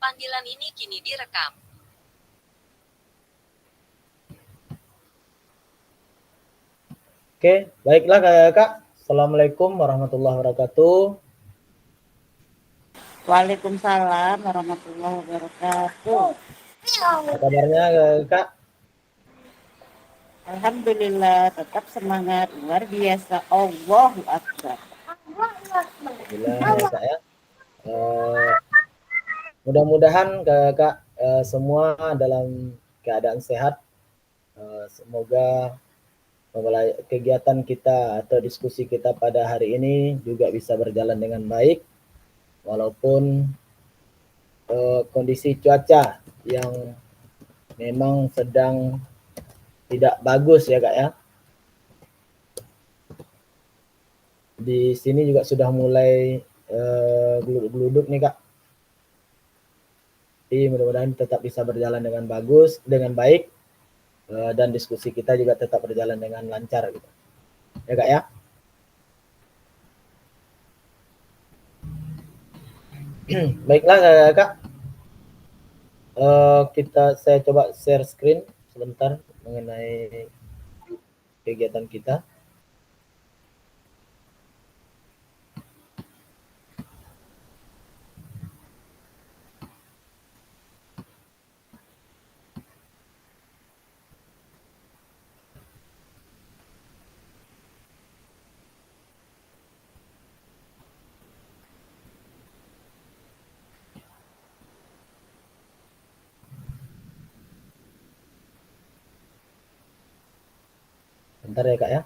Panggilan ini kini direkam. Oke, baiklah kakak. Assalamualaikum warahmatullahi wabarakatuh. Waalaikumsalam warahmatullahi wabarakatuh. Apa kabarnya kakak? Alhamdulillah, tetap semangat, luar biasa. Allahu Akbar. Alhamdulillah ya kak ya. Mudah-mudahan kakak semua dalam keadaan sehat. Semoga kegiatan kita atau diskusi kita pada hari ini juga bisa berjalan dengan baik. Walaupun kondisi cuaca yang memang sedang tidak bagus ya kak ya. Di sini juga sudah mulai geluduk-geluduk nih kak. Jadi mudah-mudahan tetap bisa berjalan dengan bagus, dengan baik, dan diskusi kita juga tetap berjalan dengan lancar gitu. Ya kak ya. Baiklah kak. Saya coba share screen sebentar mengenai kegiatan kita. Bentar ya kak ya.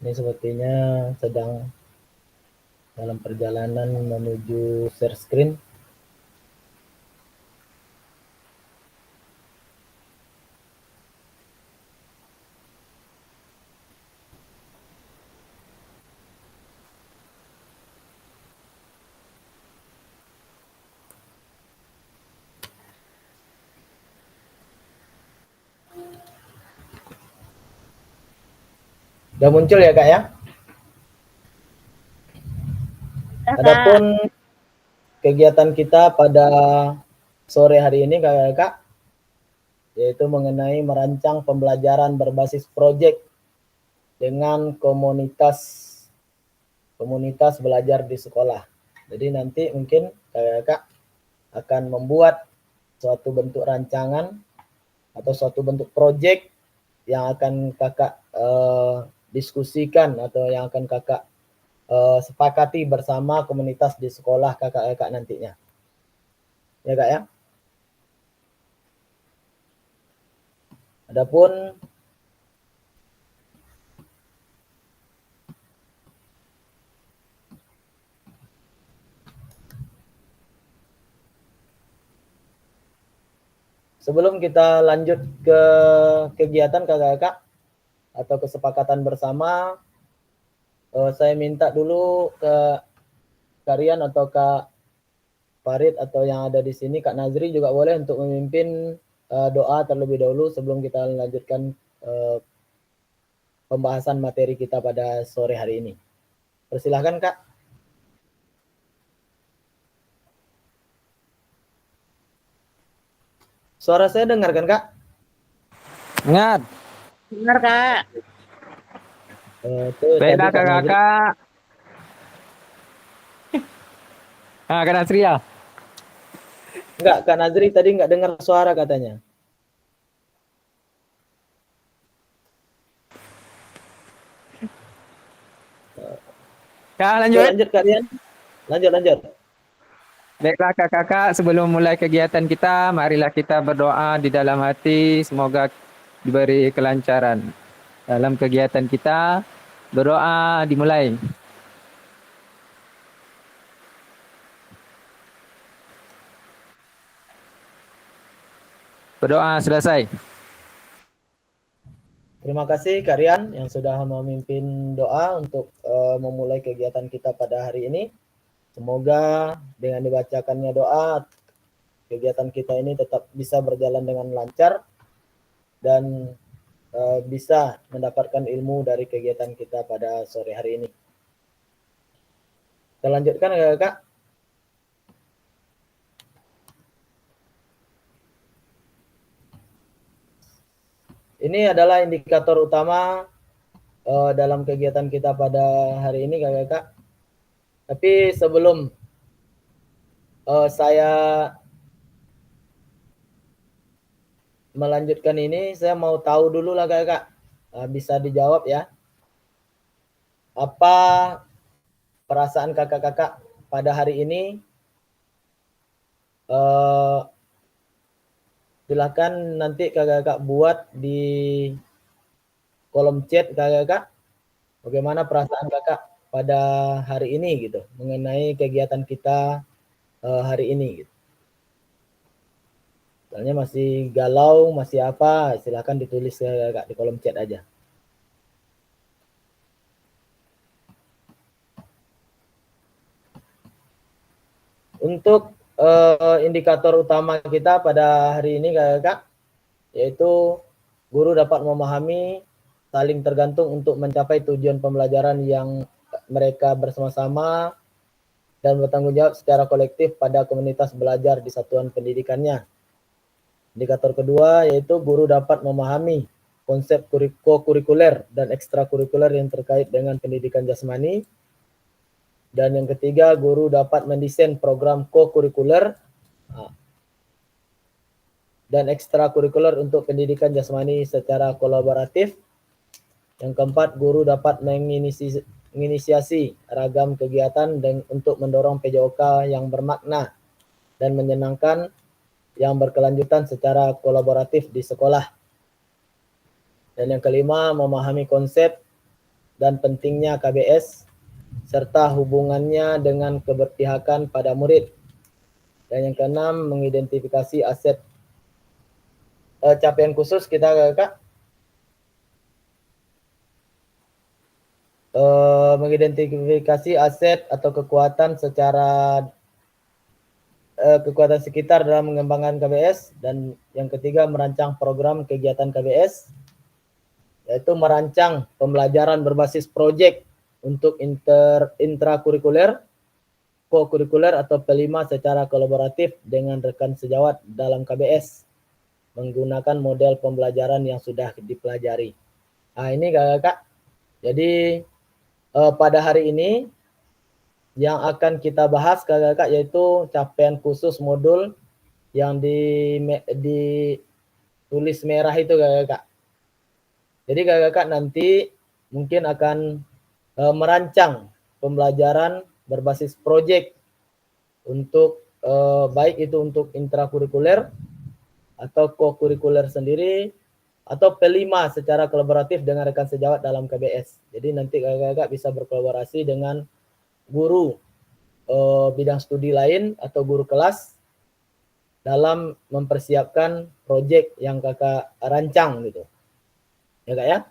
Ini sepertinya sedang dalam perjalanan menuju share screen. Udah muncul ya kak ya. Adapun kegiatan kita pada sore hari ini kak, yaitu mengenai merancang pembelajaran berbasis proyek dengan komunitas belajar di sekolah. Jadi nanti mungkin kakak akan membuat suatu bentuk rancangan atau suatu bentuk proyek yang akan kakak diskusikan atau yang akan kakak sepakati bersama komunitas di sekolah kakak-kakak nantinya. Ya kak ya. Adapun sebelum kita lanjut ke kegiatan kakak-kakak atau kesepakatan bersama, saya minta dulu ke Karian atau Kak Farid atau yang ada di sini, Kak Nazri juga boleh untuk memimpin doa terlebih dahulu sebelum kita lanjutkan pembahasan materi kita pada sore hari ini. Persilahkan Kak. Suara saya dengar kan Kak? Dengar. Dengar kak. Baiklah kakak. Kak Nasri ya? Enggak, Kak Nazri tadi enggak dengar suara katanya. Kak lanjut. Lanjut kalian. Lanjut. Baiklah kakak, sebelum mulai kegiatan kita, marilah kita berdoa di dalam hati, semoga diberi kelancaran. Dalam kegiatan kita, berdoa dimulai. Berdoa selesai. Terima kasih Karian yang sudah memimpin doa untuk memulai kegiatan kita pada hari ini. Semoga dengan dibacakannya doa, kegiatan kita ini tetap bisa berjalan dengan lancar dan bisa mendapatkan ilmu dari kegiatan kita pada sore hari ini. Kita lanjutkan Kak. ini adalah indikator utama dalam kegiatan kita pada hari ini kakak-kakak. Tapi sebelum saya melanjutkan ini, saya mau tahu dulu lah kakak. Bisa dijawab ya. Apa perasaan kakak-kakak pada hari ini? Silakan nanti kakak-kakak buat di kolom chat kakak-kakak. Bagaimana perasaan kakak pada hari ini gitu, mengenai kegiatan kita hari ini gitu. Misalnya masih galau, masih apa, silakan ditulis kakak di kolom chat aja. Untuk indikator utama kita pada hari ini kakak, yaitu guru dapat memahami, saling tergantung untuk mencapai tujuan pembelajaran yang mereka bersama-sama dan bertanggung jawab secara kolektif pada komunitas belajar di satuan pendidikannya. Indikator kedua yaitu guru dapat memahami konsep kurikuler dan ekstrakurikuler yang terkait dengan pendidikan jasmani. Dan yang ketiga, guru dapat mendesain program co-kurikuler dan ekstrakurikuler untuk pendidikan jasmani secara kolaboratif. Yang keempat, guru dapat menginisiasi ragam kegiatan untuk mendorong PJOK yang bermakna dan menyenangkan yang berkelanjutan secara kolaboratif di sekolah. Dan yang kelima, memahami konsep dan pentingnya KBS serta hubungannya dengan keberpihakan pada murid. Dan yang keenam, mengidentifikasi aset capaian khusus kita kakak. Mengidentifikasi aset atau kekuatan kekuatan sekitar dalam mengembangkan KBS. Dan yang ketiga, merancang program kegiatan KBS, yaitu merancang pembelajaran berbasis proyek untuk intrakurikuler, co-kurikuler atau P5 secara kolaboratif dengan rekan sejawat dalam KBS menggunakan model pembelajaran yang sudah dipelajari. Nah ini kakak-kakak, jadi pada hari ini yang akan kita bahas kakak-kakak yaitu capaian khusus modul yang ditulis merah itu kakak-kakak. Jadi kakak-kakak nanti mungkin akan merancang pembelajaran berbasis proyek untuk baik itu untuk intrakurikuler atau co-kurikuler sendiri atau P5 secara kolaboratif dengan rekan sejawat dalam KBS. Jadi nanti kakak-kakak bisa berkolaborasi dengan guru bidang studi lain atau guru kelas dalam mempersiapkan proyek yang kakak rancang gitu. Ya kak ya?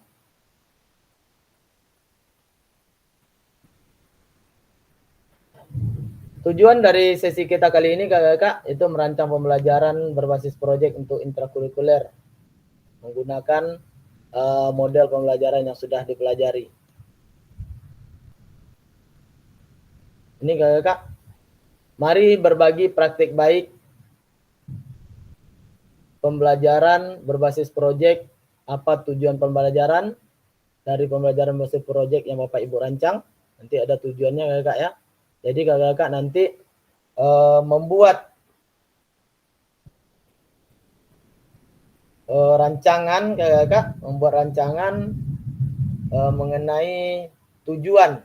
Tujuan dari sesi kita kali ini kakak-kakak itu merancang pembelajaran berbasis proyek untuk intrakurikuler menggunakan model pembelajaran yang sudah dipelajari. Ini kakak-kakak, mari berbagi praktik baik pembelajaran berbasis proyek. Apa tujuan pembelajaran dari pembelajaran berbasis proyek yang Bapak Ibu rancang? Nanti ada tujuannya kakak ya. Jadi kakak-kakak nanti membuat rancangan kakak-kakak, membuat rancangan mengenai tujuan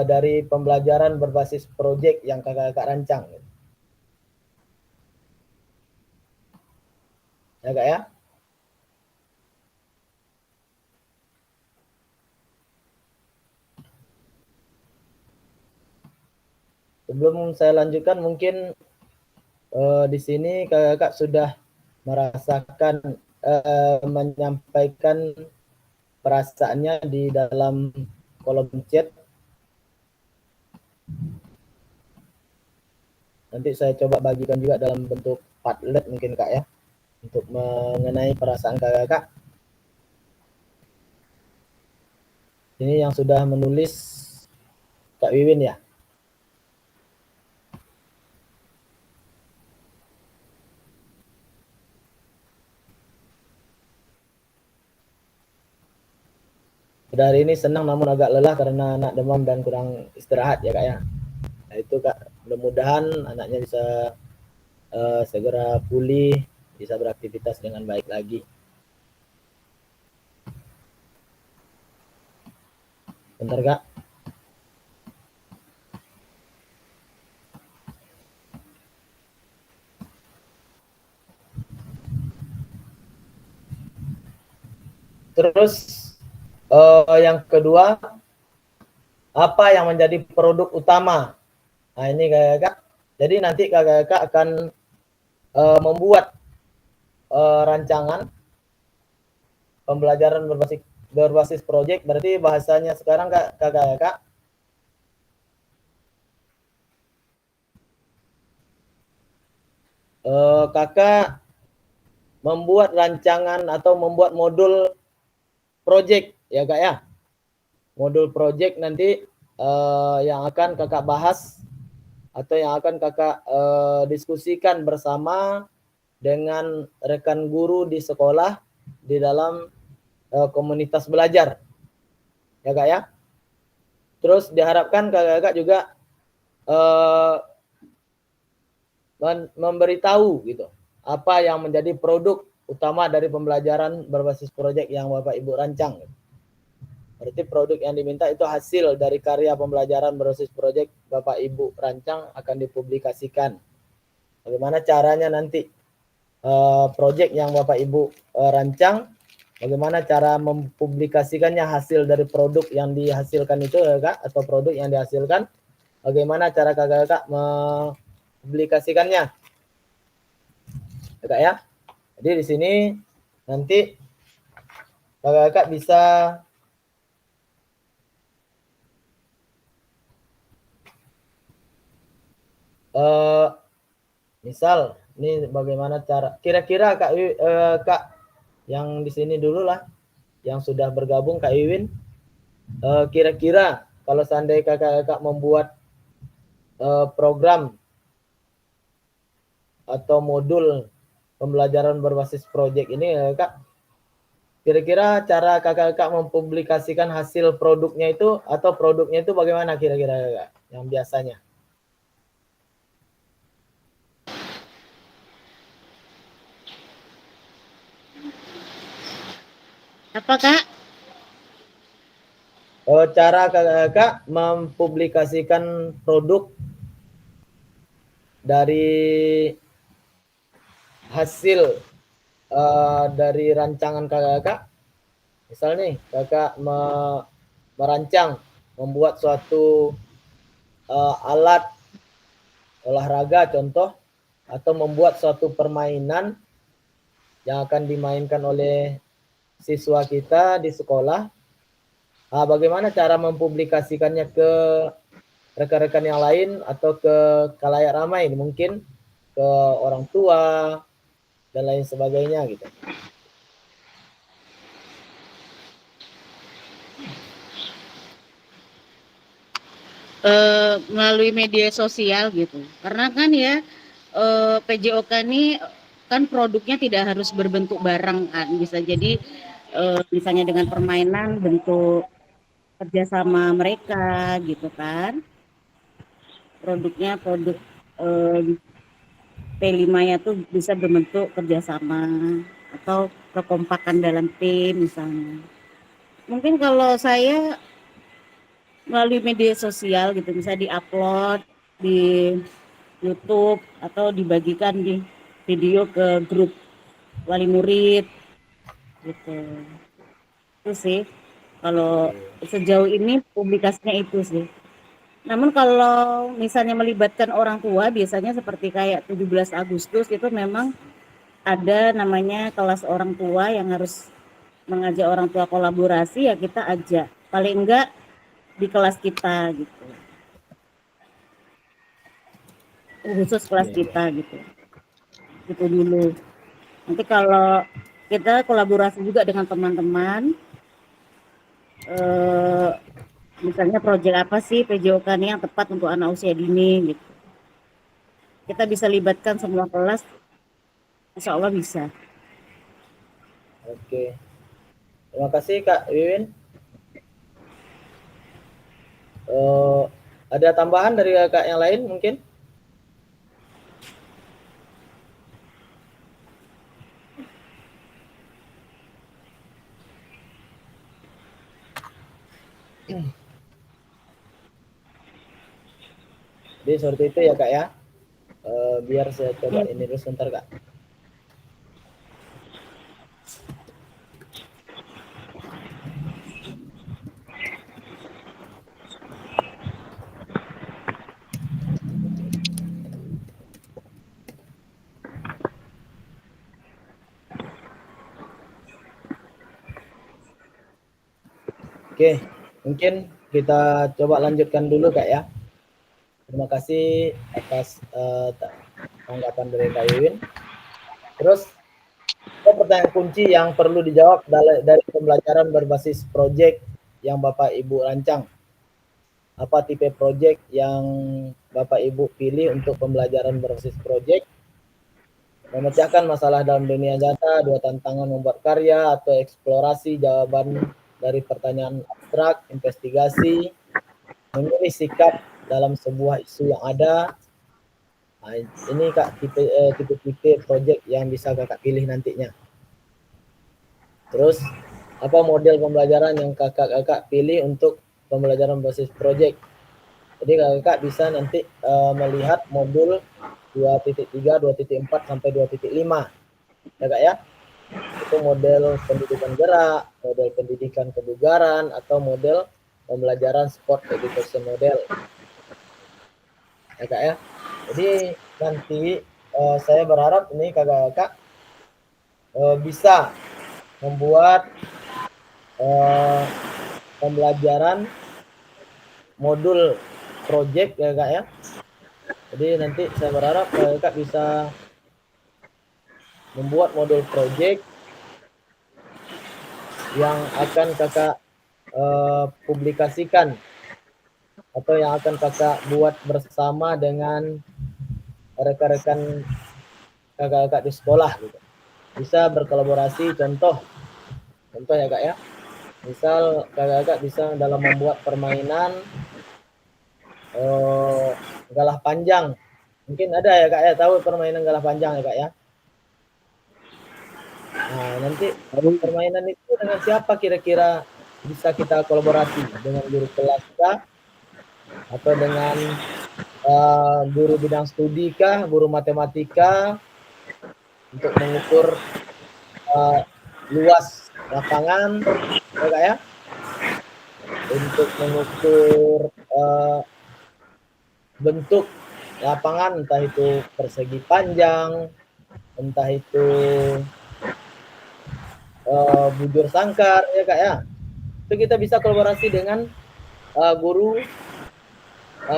dari pembelajaran berbasis proyek yang kakak-kakak rancang. Ya kak ya. Sebelum saya lanjutkan, mungkin di sini kakak-kakak sudah merasakan menyampaikan perasaannya di dalam kolom chat. Nanti saya coba bagikan juga dalam bentuk Padlet mungkin kak ya, untuk mengenai perasaan kakak-kakak. Ini yang sudah menulis Kak Wiwin ya. Pada hari ini senang namun agak lelah karena anak demam dan kurang istirahat ya Kak ya. Nah itu Kak, mudah-mudahan anaknya bisa segera pulih, bisa beraktivitas dengan baik lagi. Bentar Kak. Terus yang kedua, apa yang menjadi produk utama? Nah ini Kakak, jadi nanti Kakak akan membuat rancangan pembelajaran berbasis proyek. Berarti bahasanya sekarang Kakak Kakak membuat rancangan atau membuat modul project ya Kak ya. Modul project nanti yang akan Kakak bahas atau yang akan Kakak diskusikan bersama dengan rekan guru di sekolah di dalam komunitas belajar. Ya Kak ya. Terus diharapkan Kakak juga memberitahu gitu apa yang menjadi produk utama dari pembelajaran berbasis proyek yang Bapak Ibu rancang. Berarti produk yang diminta itu hasil dari karya pembelajaran berbasis proyek Bapak Ibu rancang akan dipublikasikan. Bagaimana caranya nanti proyek yang Bapak Ibu rancang, bagaimana cara mempublikasikannya hasil dari produk yang dihasilkan itu ya Kak, atau produk yang dihasilkan, bagaimana cara Kakak mempublikasikannya ya Kak ya. Jadi di sini nanti Kakak bisa misal ini bagaimana cara kira-kira Kak yang di sini dulu lah yang sudah bergabung Kak Iwin, kira-kira kalau seandainya Kakak membuat program atau modul pembelajaran berbasis proyek ini ya Kak, kira-kira cara Kakak mempublikasikan hasil produknya itu atau produknya itu bagaimana kira-kira Kak yang biasanya? Apa Kak? Cara Kakak mempublikasikan produk dari hasil dari rancangan Kakak. Misal nih Kakak merancang membuat suatu alat olahraga contoh, atau membuat suatu permainan yang akan dimainkan oleh siswa kita di sekolah. Bagaimana cara mempublikasikannya ke rekan-rekan yang lain atau ke khalayak ramai, mungkin ke orang tua dan lain sebagainya gitu. Melalui media sosial gitu. Karena kan ya PJOK ini kan produknya tidak harus berbentuk barang kan, bisa jadi misalnya dengan permainan bentuk kerjasama mereka gitu kan. Produknya produk P5-nya tuh bisa berbentuk kerjasama atau kekompakan dalam tim misalnya. Mungkin kalau saya melalui media sosial gitu, bisa diupload di YouTube atau dibagikan di video ke grup wali murid gitu. Itu sih kalau sejauh ini publikasinya itu sih. Namun kalau misalnya melibatkan orang tua, biasanya seperti kayak 17 Agustus itu memang ada namanya kelas orang tua yang harus mengajak orang tua kolaborasi, ya kita ajak. Paling enggak di kelas kita gitu. Khusus kelas kita gitu. Gitu dulu. Nanti kalau kita kolaborasi juga dengan teman-teman, misalnya proyek apa sih PJOK ini yang tepat untuk anak usia dini gitu. Kita bisa libatkan semua kelas, insya Allah bisa. Oke. Terima kasih Kak Wiwin. Ada tambahan dari kakak yang lain mungkin? Jadi seperti itu ya kak ya. Biar saya coba ini dulu sebentar kak. Oke, mungkin kita coba lanjutkan dulu kak ya. Terima kasih atas tanggapan dari Kak Iwin. Terus pertanyaan kunci yang perlu dijawab dari pembelajaran berbasis proyek yang Bapak Ibu rancang. Apa tipe proyek yang Bapak Ibu pilih untuk pembelajaran berbasis proyek? Memecahkan masalah dalam dunia nyata, 2 tantangan membuat karya, atau eksplorasi jawaban dari pertanyaan abstrak, investigasi, memilih sikap dalam sebuah isu yang ada. Nah, ini kak tipe-tipe proyek yang bisa kakak pilih nantinya. Terus apa model pembelajaran yang kakak pilih untuk pembelajaran berbasis proyek? Jadi kakak bisa nanti melihat modul 2.3, 2.4 sampai 2.5 ya kak ya. Itu model pendidikan gerak, model pendidikan kebugaran, atau model pembelajaran sport education model ya kak ya. Jadi nanti saya berharap ini kakak-kakak bisa membuat pembelajaran modul project ya kak ya. Jadi nanti saya berharap kakak bisa membuat modul project yang akan kakak publikasikan atau yang akan kakak buat bersama dengan rekan-rekan kakak-kakak di sekolah gitu. Bisa berkolaborasi, contoh ya kak ya. Misal kakak-kakak bisa dalam membuat permainan galah panjang. Mungkin ada ya kak ya, tahu permainan galah panjang ya kak ya. Nah, nanti permainan itu dengan siapa kira-kira bisa kita kolaborasi? Dengan guru kelas kah? Atau dengan guru bidang studi kah? Guru matematika? Untuk mengukur luas lapangan ya kak ya. Untuk mengukur bentuk lapangan, entah itu persegi panjang, entah itu bujur sangkar ya kak ya. Itu kita bisa kolaborasi dengan guru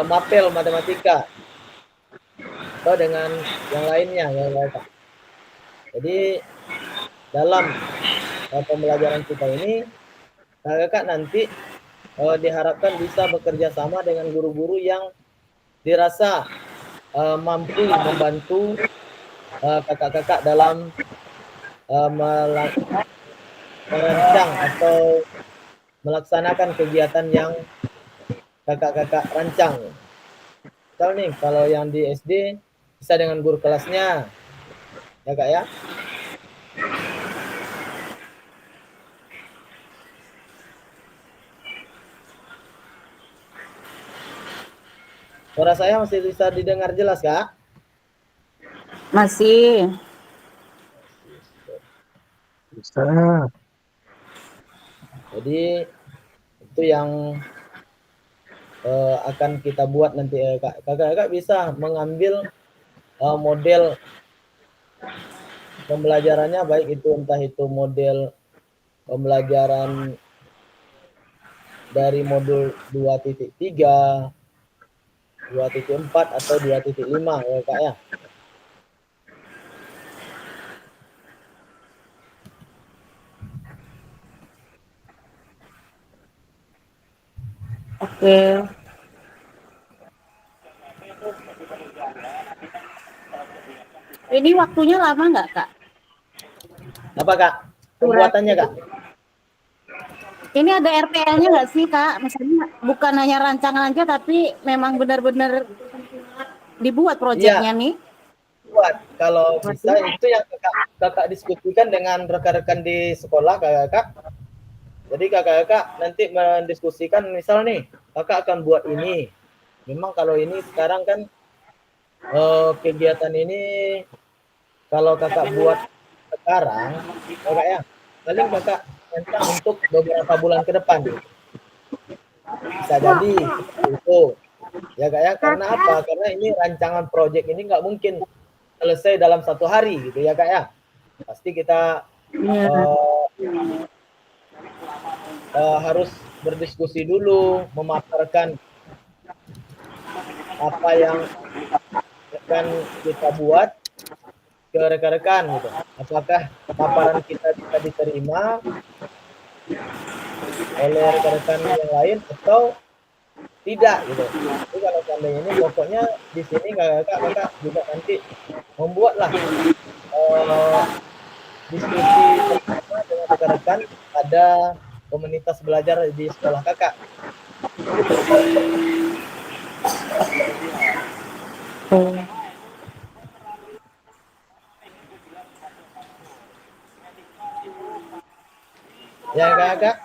mapel matematika atau dengan yang lainnya ya kak. Jadi dalam pembelajaran kita ini kakak nanti diharapkan bisa bekerja sama dengan guru-guru yang dirasa mampu membantu kakak-kakak dalam merancang atau melaksanakan kegiatan yang kakak-kakak rancang. Misal nih kalau yang di SD bisa dengan guru kelasnya ya kak ya. Suara saya masih bisa didengar jelas kak? Masih. Bisa. Jadi itu yang akan kita buat nanti kak. Kakak-kakak bisa mengambil model pembelajarannya, baik itu entah itu model pembelajaran dari modul 2.3, 2.4 atau 2.5 ya kak ya. Oke. Ini waktunya lama nggak kak? Apa kak pembuatannya kak? Ini ada RPL-nya nggak sih Kak? Misalnya bukan hanya rancangan aja, tapi memang benar-benar dibuat Iya, proyeknya nih. buat kalau bisa Waduh. itu yang kakak diskusikan dengan rekan-rekan di sekolah kakak. Jadi kakak nanti mendiskusikan misal nih kakak akan buat ini. Memang kalau ini sekarang kan kegiatan ini kalau kakak buat sekarang kakak ya paling kakak rancang untuk beberapa bulan ke depan. Bisa jadi seperti itu. Ya kak ya, karena apa? Karena ini rancangan proyek ini nggak mungkin selesai dalam 1 hari gitu ya kak ya. Pasti kita Iya. harus berdiskusi dulu, memaparkan apa yang akan kita buat ke rekan-rekan gitu. Apakah paparan kita bisa diterima oleh rekan-rekan yang lain atau tidak gitu. Jadi kalau seandainya ini pokoknya di sini kakak juga nanti membuatlah diskusi bersama dengan rekan-rekan ada komunitas belajar di sekolah kakak. Ya kakak.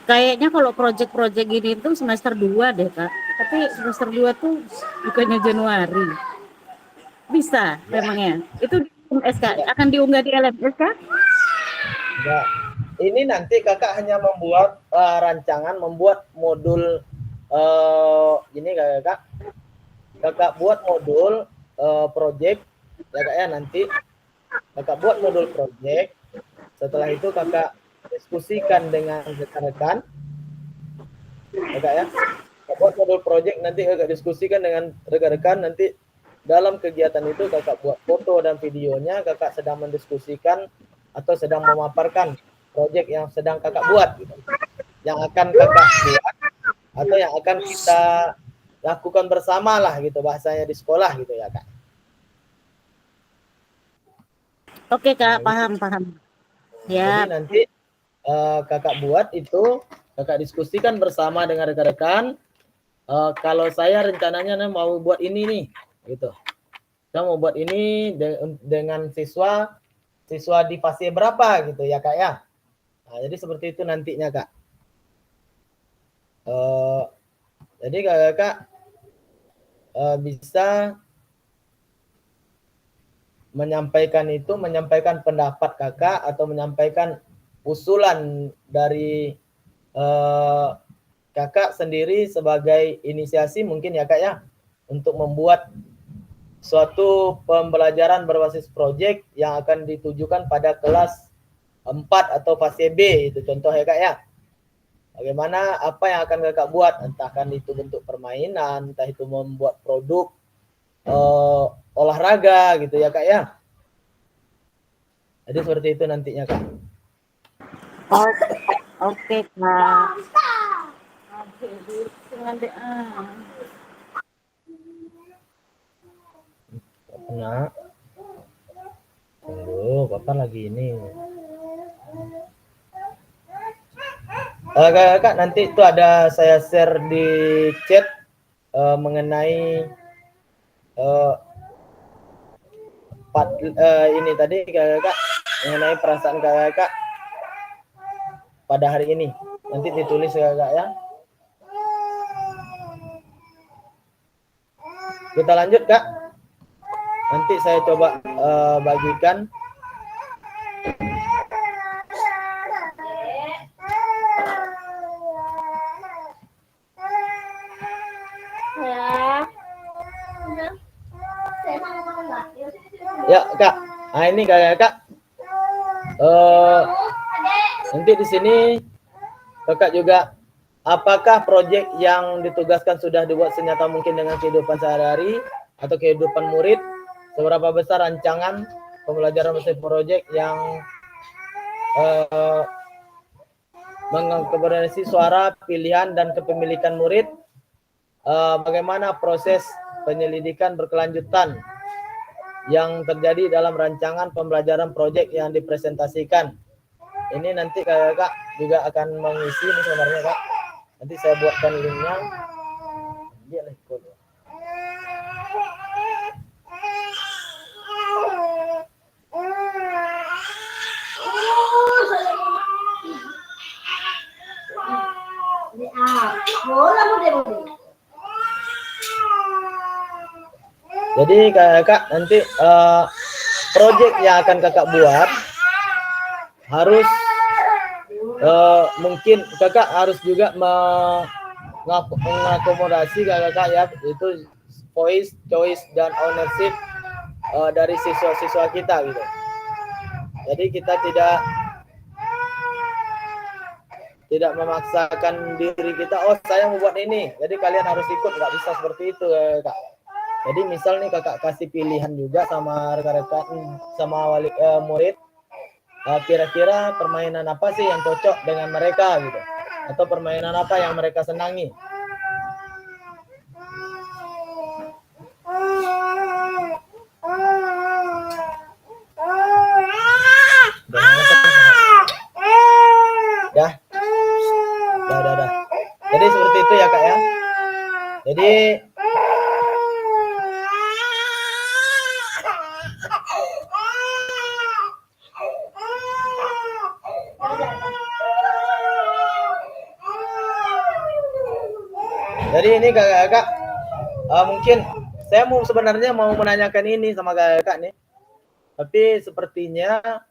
Kayaknya kalau proyek-proyek gini tuh semester 2 deh Kak. Tapi semester 2 tuh bukannya Januari. Bisa Ya, memangnya. Itu di LMS Kak. ya, Akan diunggah di LMS Kak? ya. Ini nanti kakak hanya membuat rancangan, membuat modul ini kakak. Kakak buat modul project ya kak ya nanti kakak buat modul project. Setelah itu kakak diskusikan dengan rekan-rekan ya kak ya. Kakak buat modul project nanti kakak diskusikan dengan rekan-rekan nanti dalam kegiatan itu kakak buat foto dan videonya kakak sedang mendiskusikan atau sedang memaparkan project yang sedang kakak buat gitu. Yang akan kakak buat atau yang akan kita lakukan bersama lah gitu bahasanya di sekolah gitu ya kak. Oke Kak, Nah, paham. jadi Ya, nanti kakak buat itu kakak diskusikan bersama dengan rekan-rekan. Kalau saya rencananya mau buat ini nih gitu. Saya mau buat ini dengan siswa di fase berapa gitu ya kak ya. Nah, jadi seperti itu nantinya kak. Jadi kakak bisa menyampaikan pendapat kakak atau menyampaikan usulan dari kakak sendiri sebagai inisiasi mungkin ya kak ya untuk membuat suatu pembelajaran berbasis proyek yang akan ditujukan pada kelas 4 atau fase B itu contoh ya kak ya. Bagaimana apa yang akan kakak buat, entah kan itu bentuk permainan, entah itu membuat produk olahraga gitu ya kak ya. Jadi seperti itu nantinya kak. oke Kak. Nah, tunggu, bapak lagi ini. Kak, nanti itu ada saya share di chat mengenai ini tadi kakak mengenai perasaan kakak pada hari ini. Nanti ditulis kakak ya. Kita lanjut kak. Nanti saya coba bagikan. Ya kak. Nah ini kakak. Nanti di sini kakak juga apakah proyek yang ditugaskan sudah dibuat senyata mungkin dengan kehidupan sehari-hari atau kehidupan murid? Seberapa besar rancangan pembelajaran mesin proyek yang mengakomodasi suara, pilihan, dan kepemilikan murid? Bagaimana proses penyelidikan berkelanjutan yang terjadi dalam rancangan pembelajaran proyek yang dipresentasikan? ini nanti kakak juga akan mengisi ini sebenarnya kak. Nanti saya buatkan linknya. Dia lah ikut. Jadi kakak nanti project yang akan kakak buat harus mungkin kakak harus juga mengakomodasi kakak ya, itu voice, choice dan ownership dari siswa-siswa kita gitu. Jadi kita tidak memaksakan diri kita, oh saya mau buat ini, jadi kalian harus ikut, nggak bisa seperti itu kak. Jadi misal nih kakak kasih pilihan juga sama rekan-rekan, sama wali murid, kira-kira permainan apa sih yang cocok dengan mereka gitu, atau permainan apa yang mereka senangi. Dah. Jadi seperti itu ya kak ya. Jadi ini kakak-kakak mungkin saya sebenarnya mau menanyakan ini sama kakak nih, tapi sepertinya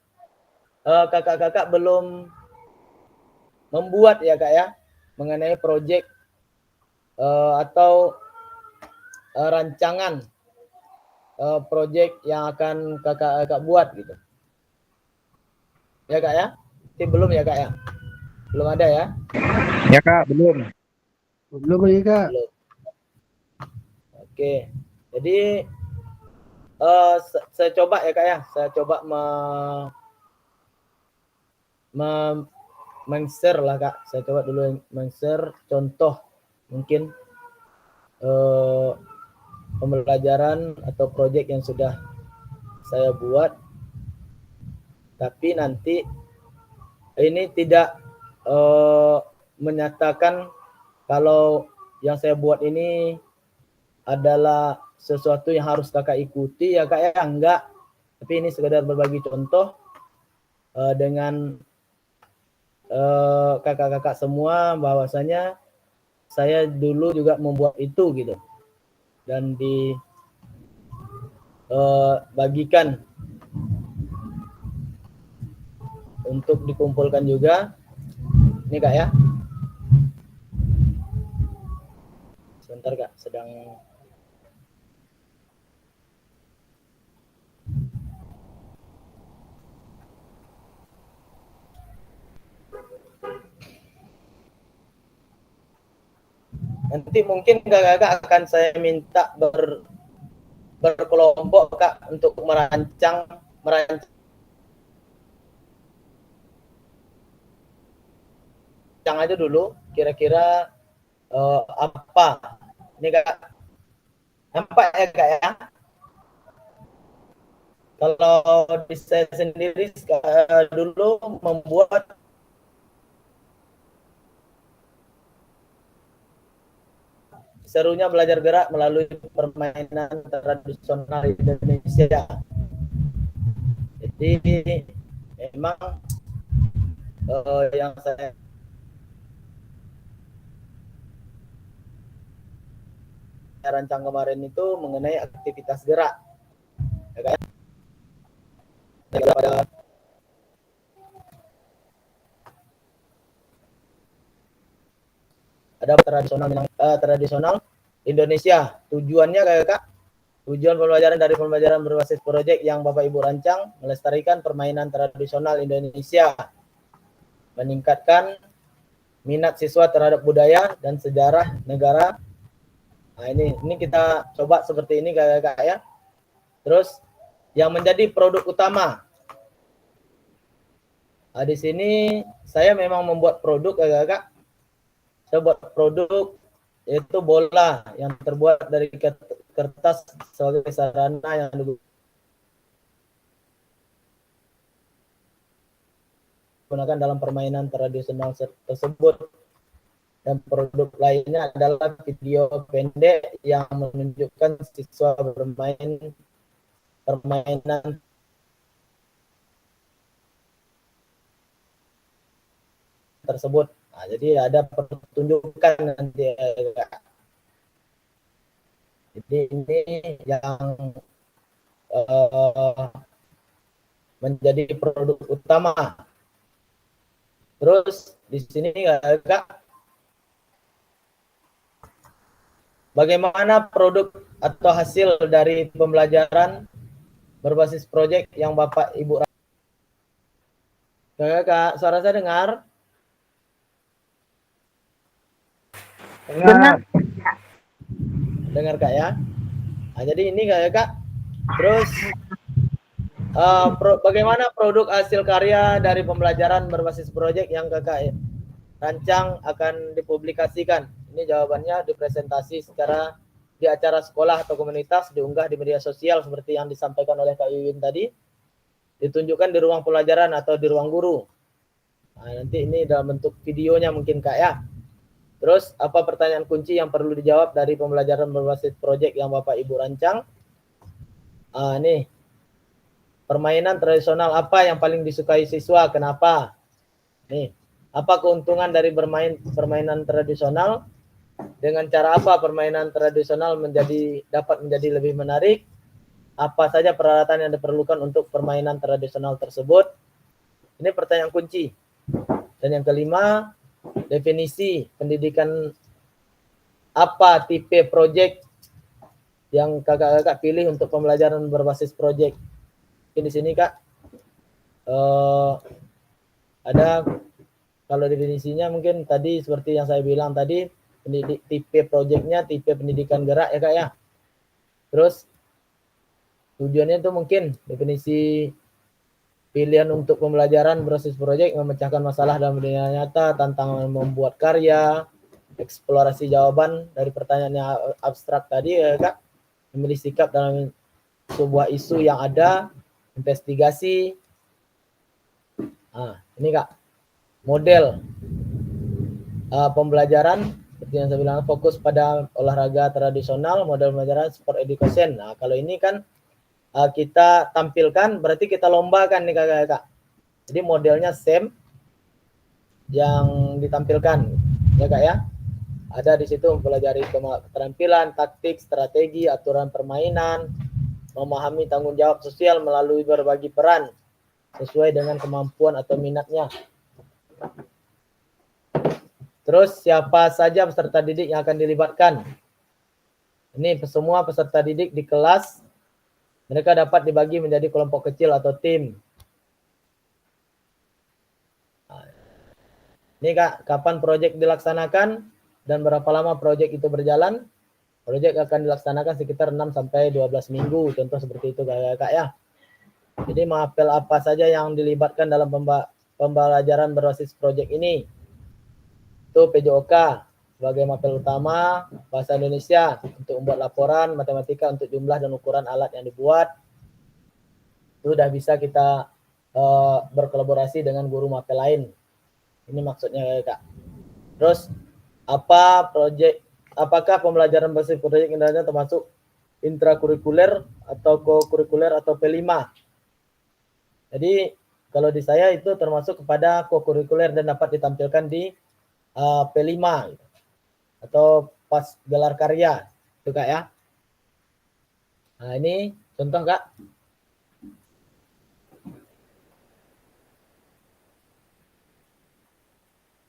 kakak-kakak belum membuat ya kak ya mengenai proyek atau rancangan proyek yang akan kakak buat gitu ya kak ya. Belum ya kak ya, belum ada ya. Ya kak, belum lagi kak. Belum. Oke, jadi saya coba ya kak ya, saya coba men-share lah kak, saya coba dulu men-share contoh mungkin pembelajaran atau proyek yang sudah saya buat, tapi nanti ini tidak menyatakan kalau yang saya buat ini adalah sesuatu yang harus kakak ikuti ya kak ya, enggak, tapi ini sekedar berbagi contoh dengan kakak-kakak semua bahwasanya saya dulu juga membuat itu gitu, dan bagikan untuk dikumpulkan juga. Ini kak ya, sebentar kak, sedang nanti mungkin kakak akan saya minta berkelompok kak untuk merancang aja dulu kira-kira apa ini kak, nampak ya kak ya. Kalau di saya sendiri dulu membuat serunya belajar gerak melalui permainan tradisional Indonesia. Jadi memang yang saya rancang kemarin itu mengenai aktivitas gerak. Ya kan? Ada tradisional Indonesia. Tujuannya kakak, tujuan pembelajaran dari pembelajaran berbasis proyek yang Bapak Ibu rancang, melestarikan permainan tradisional Indonesia, meningkatkan minat siswa terhadap budaya dan sejarah negara. Nah ini kita coba seperti ini kakak ya. Terus yang menjadi produk utama. Nah, di sini saya memang membuat produk kakak. Saya buat produk yaitu bola yang terbuat dari kertas sebagai sarana yang . digunakan dalam permainan tradisional tersebut. Dan produk lainnya adalah video pendek yang menunjukkan siswa bermain permainan tersebut. Nah, jadi ada pertunjukan nanti. Jadi ini yang menjadi produk utama. Terus di sini Kak, bagaimana produk atau hasil dari pembelajaran berbasis proyek yang Bapak Ibu Kak, suara saya dengar? Dengar Kak ya. Nah, jadi ini Kak. Terus bagaimana produk hasil karya dari pembelajaran berbasis proyek yang Kakak rancang akan dipublikasikan? Ini jawabannya dipresentasi secara di acara sekolah atau komunitas, diunggah di media sosial seperti yang disampaikan oleh Kak Wiwin tadi, ditunjukkan di ruang pelajaran atau di ruang guru. Nah, nanti ini dalam bentuk videonya mungkin Kak ya. Terus apa pertanyaan kunci yang perlu dijawab dari pembelajaran berbasis proyek yang Bapak Ibu rancang? Nih, permainan tradisional apa yang paling disukai siswa? Kenapa? Nih, apa keuntungan dari bermain permainan tradisional? Dengan cara apa permainan tradisional dapat menjadi lebih menarik? Apa saja peralatan yang diperlukan untuk permainan tradisional tersebut? Ini pertanyaan kunci. Dan yang kelima, definisi pendidikan apa tipe proyek yang kakak-kakak pilih untuk pembelajaran berbasis proyek. Di sini Kak ada kalau definisinya mungkin tadi seperti yang saya bilang tadi, tipe proyeknya tipe pendidikan gerak ya Kak ya. Terus tujuannya itu mungkin definisi pilihan untuk pembelajaran berbasis proyek memecahkan masalah dalam dunia nyata, tantangan membuat karya, eksplorasi jawaban dari pertanyaan yang abstrak tadi ya Kak, memilih sikap dalam sebuah isu yang ada, investigasi. Nah, ini Kak, model pembelajaran seperti yang saya bilang, fokus pada olahraga tradisional, model pembelajaran sport education. Nah, kalau ini kan kita tampilkan, berarti kita lombakan nih Kak. Jadi modelnya same yang ditampilkan ya Kak ya. Ada di situ mempelajari keterampilan, taktik, strategi, aturan permainan, memahami tanggung jawab sosial melalui berbagi peran sesuai dengan kemampuan atau minatnya. Terus siapa saja peserta didik yang akan dilibatkan? Ini semua peserta didik di kelas, mereka dapat dibagi menjadi kelompok kecil atau tim. Ini Kak, kapan proyek dilaksanakan dan berapa lama proyek itu berjalan? Proyek akan dilaksanakan sekitar 6 sampai 12 minggu, contoh seperti itu Kak ya. Jadi mapel apa saja yang dilibatkan dalam pembelajaran berbasis proyek ini? Itu PJOK sebagai mapel utama, bahasa Indonesia untuk membuat laporan, matematika untuk jumlah dan ukuran alat yang dibuat. Itu udah bisa kita berkolaborasi dengan guru mapel lain. Ini maksudnya Kak. Terus apakah pembelajaran berbasis proyek ini termasuk intrakurikuler atau kokurikuler atau P5? Jadi kalau di saya itu termasuk kepada kokurikuler dan dapat ditampilkan di P5 atau pas gelar karya itu Kak ya. Nah, ini contoh Kak.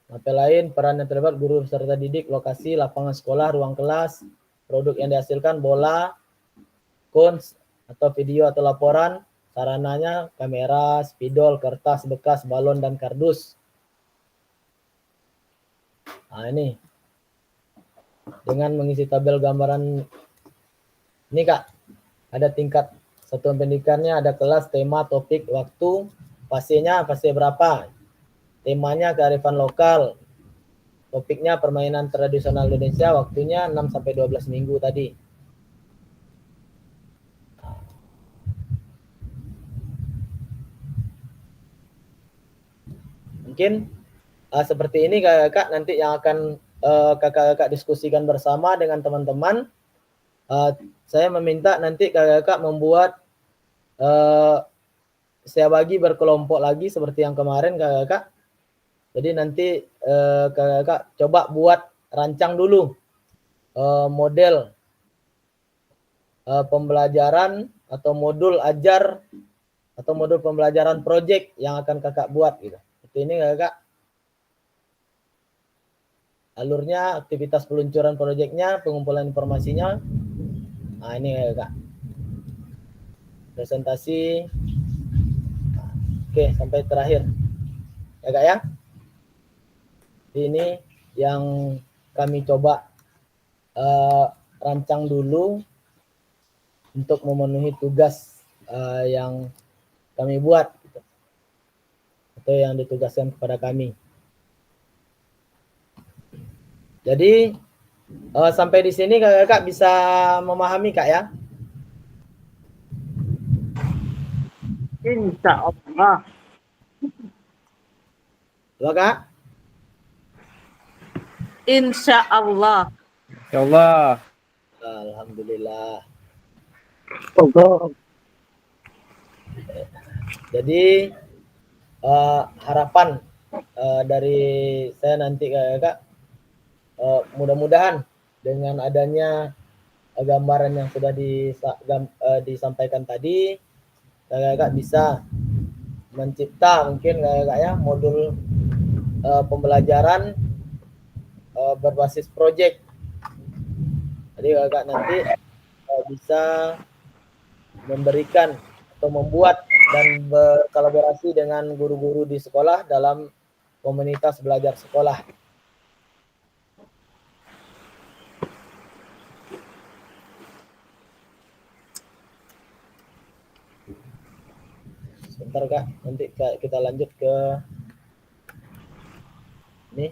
Mapel lain, peran yang terlibat guru peserta didik, lokasi, lapangan sekolah, ruang kelas, produk yang dihasilkan, bola, cones, atau video atau laporan, sarananya, kamera, spidol, kertas bekas, balon, dan kardus. Nah ini, dengan mengisi tabel gambaran, ini Kak, ada tingkat satuan pendidikannya, ada kelas, tema, topik, waktu, fasenya, fase berapa, temanya kearifan lokal, topiknya permainan tradisional Indonesia, waktunya 6 sampai 12 minggu tadi. mungkin seperti ini kakak nanti yang akan kakak diskusikan bersama dengan teman-teman. Saya meminta nanti kakak membuat saya bagi berkelompok lagi seperti yang kemarin kakak. Jadi nanti kakak coba buat rancang dulu model pembelajaran atau modul ajar atau modul pembelajaran project yang akan kakak buat gitu. Seperti ini kakak. Alurnya, aktivitas peluncuran proyeknya, pengumpulan informasinya. Nah, ini kakak. Presentasi. Oke, sampai terakhir. Ya kak ya. Ini yang kami coba rancang dulu untuk memenuhi tugas yang kami buat gitu. Atau yang ditugaskan kepada kami. Jadi sampai di sini kakak bisa memahami kak ya? Insya Allah. Halo kak? Insya Allah. Ya Allah. Alhamdulillah. Allah. Jadi harapan dari saya nanti kakak mudah-mudahan dengan adanya gambaran yang sudah disampaikan tadi, kakak bisa mencipta mungkin kakak ya modul pembelajaran berbasis project. Jadi kakak nanti bisa memberikan atau membuat dan berkolaborasi dengan guru-guru di sekolah dalam komunitas belajar sekolah. Sebentar kak, nanti kita lanjut ke ini.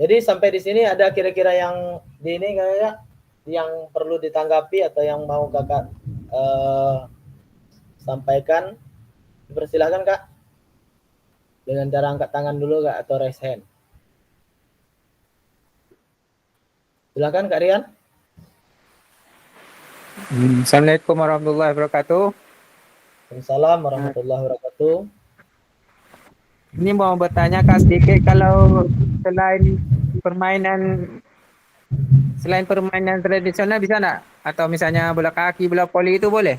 Jadi sampai di sini ada kira-kira yang di ini kakak yang perlu ditanggapi atau yang mau kakak sampaikan, dipersilakan kak dengan cara angkat tangan dulu kak atau raise hand. Silakan kak Rian. Assalamualaikum warahmatullahi wabarakatuh. Waalaikumsalam warahmatullahi wabarakatuh. Ini mau bertanya Kak sedikit, kalau selain permainan tradisional bisa nggak? Atau misalnya bola kaki, bola voli itu boleh?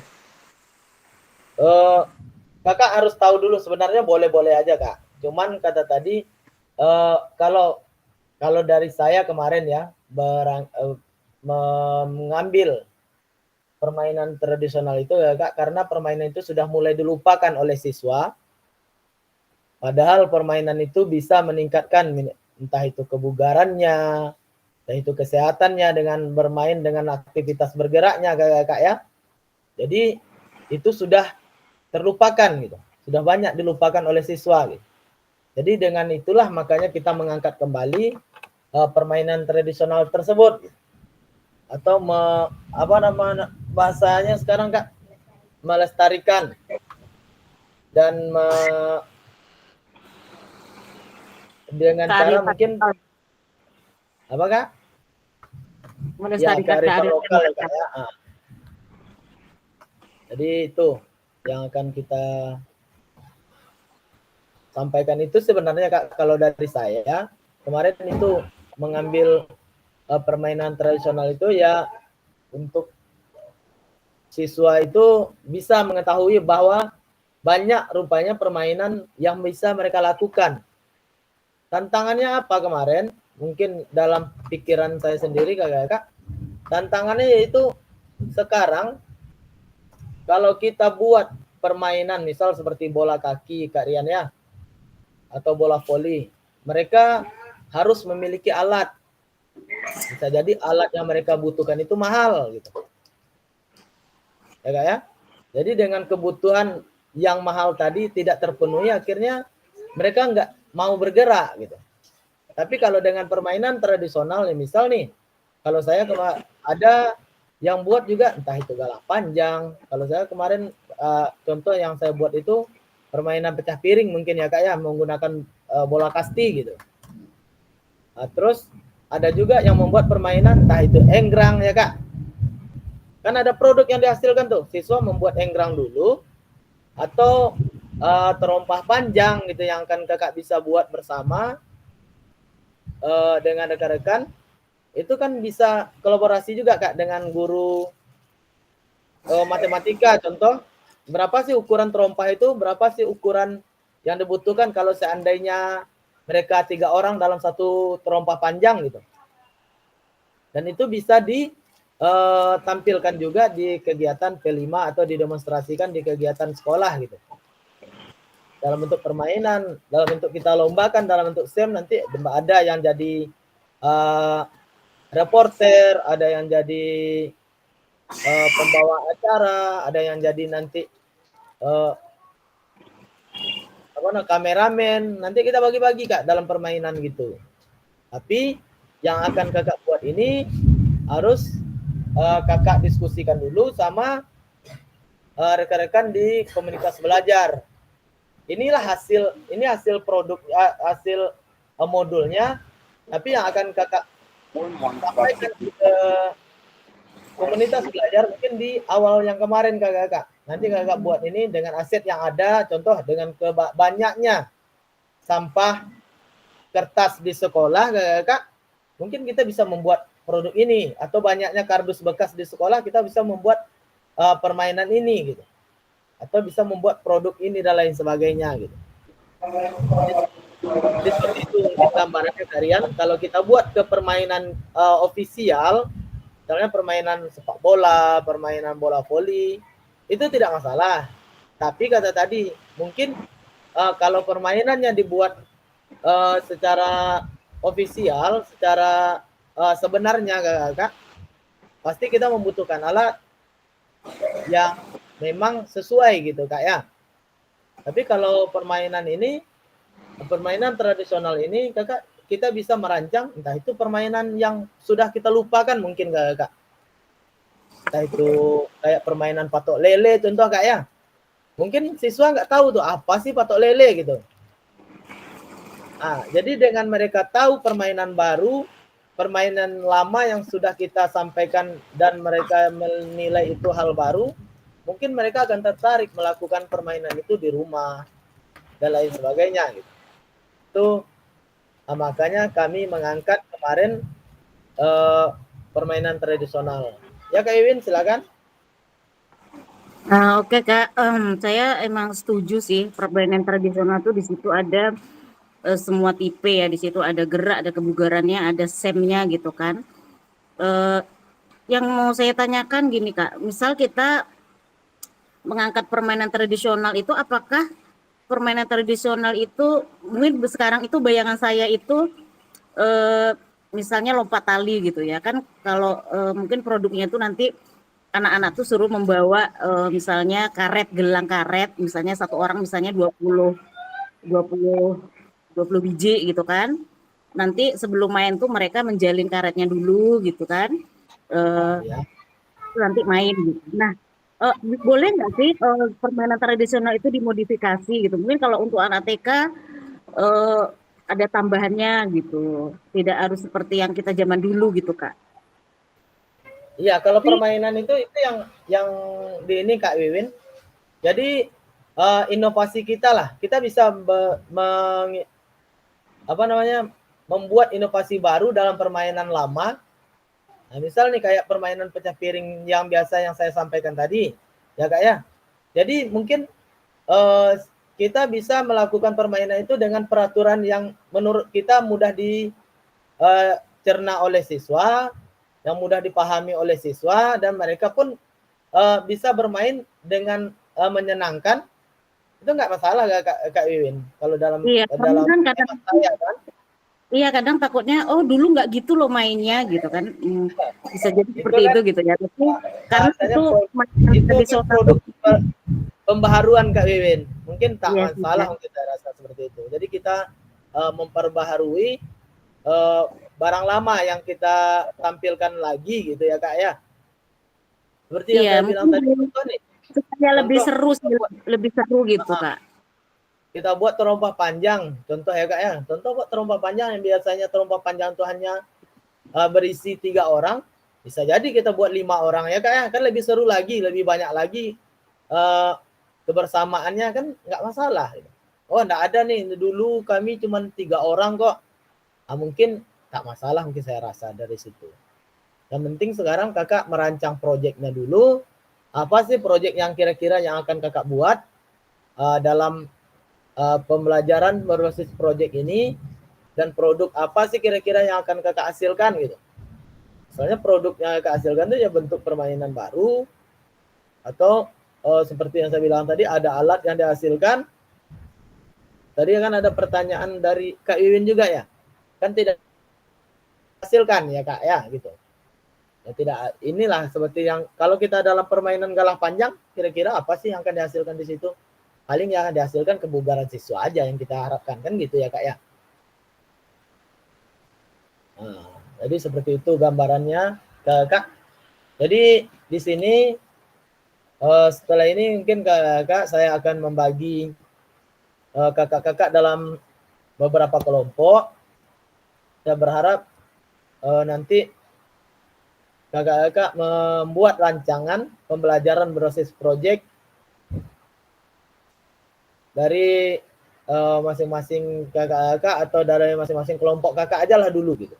Kakak harus tahu dulu sebenarnya boleh-boleh aja kak. Cuman kata tadi kalau dari saya kemarin ya mengambil permainan tradisional itu ya kak, karena permainan itu sudah mulai dilupakan oleh siswa. Padahal permainan itu bisa meningkatkan entah itu kebugarannya, entah itu kesehatannya dengan bermain dengan aktivitas bergeraknya kak ya. Jadi itu sudah terlupakan gitu. Sudah banyak dilupakan oleh siswa gitu. Jadi dengan itulah makanya kita mengangkat kembali permainan tradisional tersebut gitu. Atau apa nama bahasanya sekarang kak, melestarikan dan dengan cara mungkin apa kak? Melestarikan kearifan kearifan lokal kak ya. Jadi itu yang akan kita sampaikan itu sebenarnya kak, kalau dari saya kemarin itu mengambil permainan tradisional itu ya untuk siswa itu bisa mengetahui bahwa banyak rupanya permainan yang bisa mereka lakukan. Tantangannya apa kemarin? Mungkin dalam pikiran saya sendiri kakak, tantangannya yaitu sekarang kalau kita buat permainan misal seperti bola kaki kak Rian ya, atau bola voli, mereka harus memiliki alat. Bisa jadi alat yang mereka butuhkan itu mahal gitu. Ya Kak ya? Jadi dengan kebutuhan yang mahal tadi tidak terpenuhi, akhirnya mereka nggak mau bergerak gitu. Tapi kalau dengan permainan tradisional, misal nih, kalau saya ada yang buat juga entah itu galak panjang. Kalau saya kemarin contoh yang saya buat itu permainan pecah piring mungkin ya Kak ya, menggunakan bola kasti gitu. Terus ada juga yang membuat permainan entah itu enggrang ya Kak. Kan ada produk yang dihasilkan tuh, siswa membuat enggrang dulu atau terompah panjang gitu yang akan Kakak bisa buat bersama dengan rekan-rekan. Itu kan bisa kolaborasi juga Kak dengan guru matematika. Contoh, berapa sih ukuran terompah itu, berapa sih ukuran yang dibutuhkan kalau seandainya mereka 3 orang dalam satu terompah panjang gitu. Dan itu bisa ditampilkan juga di kegiatan P5 atau didemonstrasikan di kegiatan sekolah gitu. Dalam bentuk permainan, dalam bentuk kita lombakan, dalam bentuk SEM nanti ada yang jadi reporter, ada yang jadi pembawa acara, ada yang jadi nanti kameramen. Nanti kita bagi-bagi Kak dalam permainan gitu. Tapi yang akan Kakak buat ini harus Kakak diskusikan dulu sama rekan-rekan di komunitas belajar. Inilah hasil produk, hasil modulnya. Tapi yang akan Kakak sampaikan ke komunitas belajar mungkin di awal yang kemarin Kakak. Nanti Kakak buat ini dengan aset yang ada, contoh dengan banyaknya sampah kertas di sekolah Kakak, mungkin kita bisa membuat produk ini, atau banyaknya kardus bekas di sekolah kita bisa membuat permainan ini gitu. Atau bisa membuat produk ini dan lain sebagainya gitu. Jadi seperti itu gambarannya Karian. Kalau kita buat ke permainan ofisial, misalnya permainan sepak bola, permainan bola voli, itu tidak masalah. Tapi kata tadi, mungkin kalau permainannya dibuat secara ofisial, secara sebenarnya Kak, pasti kita membutuhkan alat yang memang sesuai gitu Kak ya. Tapi kalau permainan tradisional ini Kakak, kita bisa merancang entah itu permainan yang sudah kita lupakan mungkin Kak. Entah itu kayak permainan patok lele contoh Kak ya. Mungkin siswa nggak tahu tuh apa sih patok lele gitu. Jadi dengan mereka tahu permainan baru, permainan lama yang sudah kita sampaikan dan mereka menilai itu hal baru, mungkin mereka akan tertarik melakukan permainan itu di rumah dan lain sebagainya gitu. Itu makanya kami mengangkat kemarin permainan tradisional. Ya Kak Iwin silakan. Oke Kak, saya emang setuju sih permainan tradisional tuh di situ ada semua tipe ya, di situ ada gerak, ada kebugarannya, ada semnya gitu kan. Yang mau saya tanyakan gini Kak, misal kita mengangkat permainan tradisional itu, apakah permainan tradisional itu mungkin sekarang itu bayangan saya itu misalnya lompat tali gitu ya kan, kalau mungkin produknya itu nanti anak-anak tuh suruh membawa misalnya karet, gelang karet, misalnya satu orang misalnya 20 biji gitu kan. Nanti sebelum main tuh mereka menjalin karetnya dulu gitu kan. Nanti main gitu. Nah, boleh nggak sih permainan tradisional itu dimodifikasi gitu? Mungkin kalau untuk anak TK ada tambahannya gitu. Tidak harus seperti yang kita zaman dulu gitu, Kak. Iya, kalau permainan itu yang di ini Kak Wiwin. Jadi inovasi kita lah, kita bisa membuat inovasi baru dalam permainan lama. Nah, misal nih kayak permainan pecah piring yang biasa yang saya sampaikan tadi, ya Kak ya. Jadi mungkin kita bisa melakukan permainan itu dengan peraturan yang menurut kita mudah dicerna oleh siswa, yang mudah dipahami oleh siswa, dan mereka pun bisa bermain dengan menyenangkan Itu nggak masalah Kak Wiwin kalau dalam Iya, karena dalam kan kadang hemat saya kan. iya kadang takutnya oh dulu nggak gitu loh mainnya gitu kan. Bisa jadi Itu seperti itu kan gitu ya. Tapi karena bahasanya itu mainan itu kan tradisional tuh produk pembaharuan Kak Wiwin. Mungkin tak iya sih masalah Kak. untuk kita rasa seperti itu. Jadi kita memperbaharui barang lama yang kita tampilkan lagi gitu ya Kak ya. Seperti yang Iya, saya bilang tadi mungkin contoh nih. supaya lebih Contoh seru sih, lebih seru gitu Kak. kita buat terompah panjang, contoh ya Kak ya. Contoh buat terompah panjang yang biasanya terompah panjang itu hanya berisi 3 orang, bisa jadi kita buat 5 orang ya Kak ya. Kan lebih seru lagi, lebih banyak lagi kebersamaannya kan nggak masalah. Oh enggak ada nih, dulu kami cuma 3 orang kok. Mungkin tak masalah mungkin saya rasa dari situ. Yang penting sekarang kakak merancang proyeknya dulu. Apa sih proyek yang kira-kira yang akan kakak buat dalam pembelajaran berbasis proyek ini, dan produk apa sih kira-kira yang akan kakak hasilkan gitu. Soalnya produk yang kakak hasilkan itu ya bentuk permainan baru, atau seperti yang saya bilang tadi ada alat yang dihasilkan. Tadi kan ada pertanyaan dari Kak Wiwin juga ya, kan tidak hasilkan ya Kak ya gitu. Ya tidak, inilah seperti yang kalau kita dalam permainan galah panjang, kira-kira apa sih yang akan dihasilkan di situ? Paling yang akan dihasilkan kebugaran siswa aja yang kita harapkan kan gitu ya Kak ya. Nah, jadi seperti itu gambarannya Kak. Jadi di sini setelah ini mungkin Kak saya akan membagi kakak-kakak dalam beberapa kelompok. Saya berharap nanti kakak-kakak membuat rancangan pembelajaran berbasis proyek dari masing-masing kakak-kakak atau dari masing-masing kelompok kakak aja lah dulu gitu.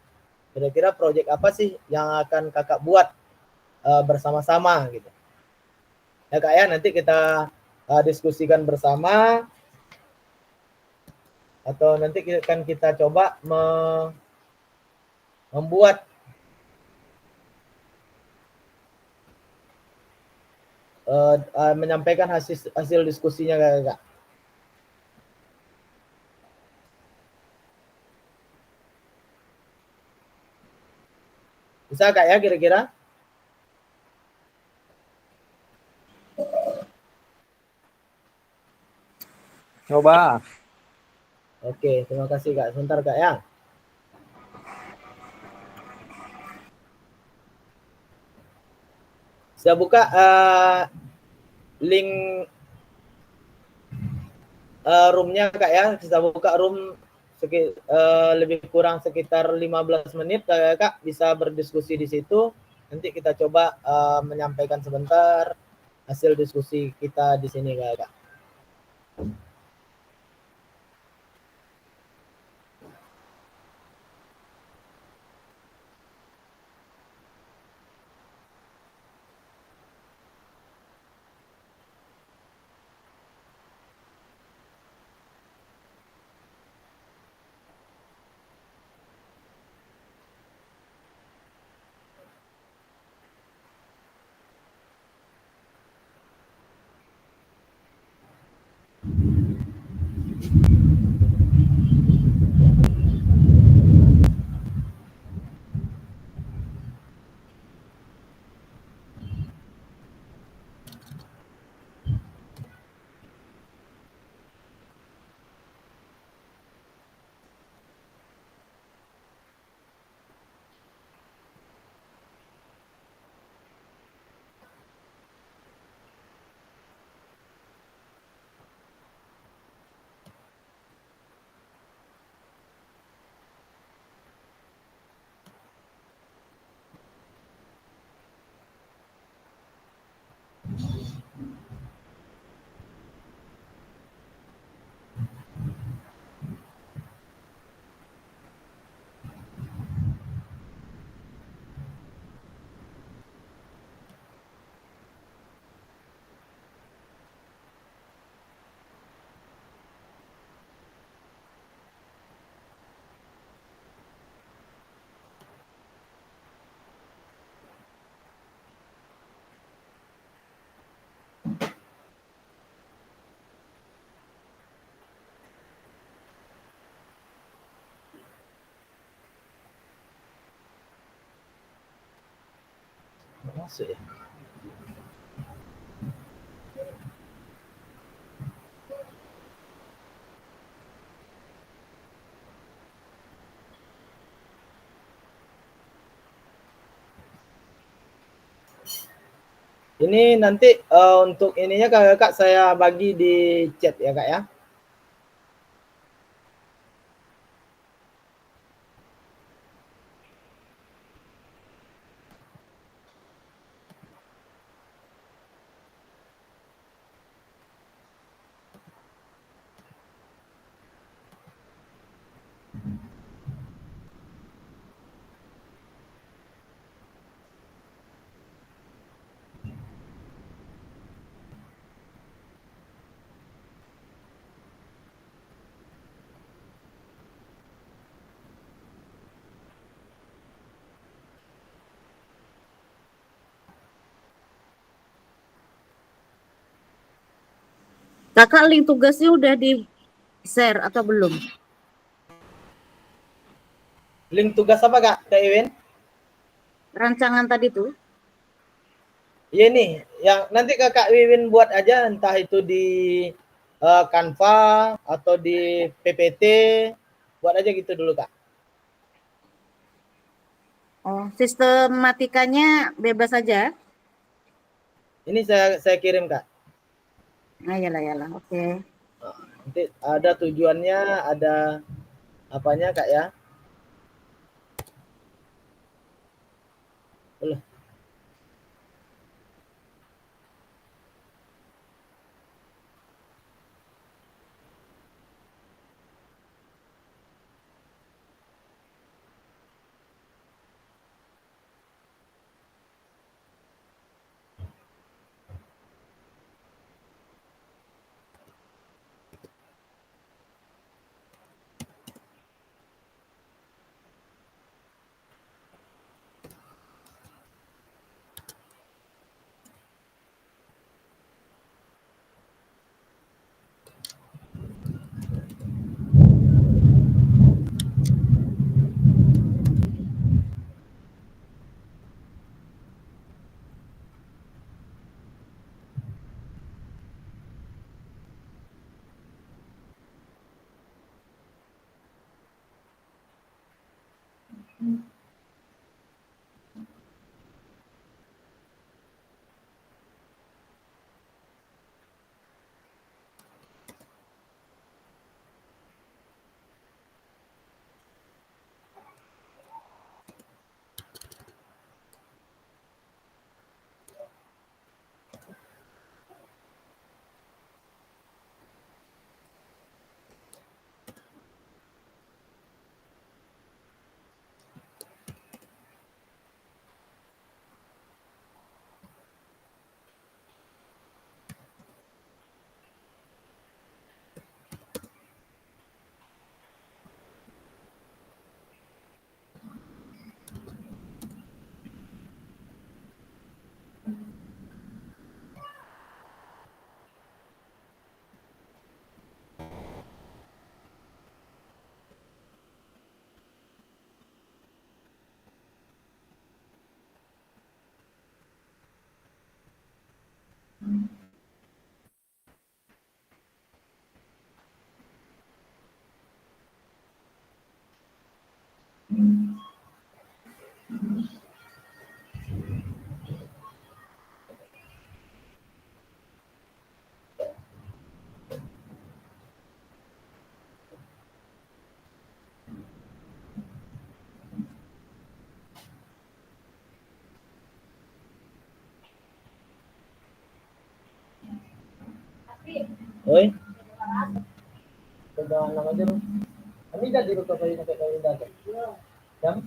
Kira-kira proyek apa sih yang akan kakak buat bersama-sama gitu. Ya Kak ya, nanti kita diskusikan bersama, atau nanti akan kita coba membuat menyampaikan hasil diskusinya Kak. Bisa Kak ya kira-kira? Coba. Oke, terima kasih Kak. Sebentar Kak ya. Saya buka link roomnya Kak ya. Saya buka room lebih kurang sekitar 15 menit Kak bisa berdiskusi di situ. Nanti kita coba menyampaikan sebentar hasil diskusi kita di sini Kak. masuk ya. Ini nanti untuk ininya Kak saya bagi di chat ya Kak ya. Kakak link tugasnya udah di share atau belum? Link tugas apa Kak Iwin? Rancangan tadi tuh. Iya nih, yang nanti Kakak Wiwin buat aja entah itu di Canva atau di PPT, buat aja gitu dulu Kak. Oh, sistematikanya bebas saja. Ini saya kirim Kak. Nah, yalah, oke. Nanti ada tujuannya, ada apanya Kak ya. Boleh. Oi, pegangan lang aja dong. Kami dah di ko kayo nakakain dati. Jam?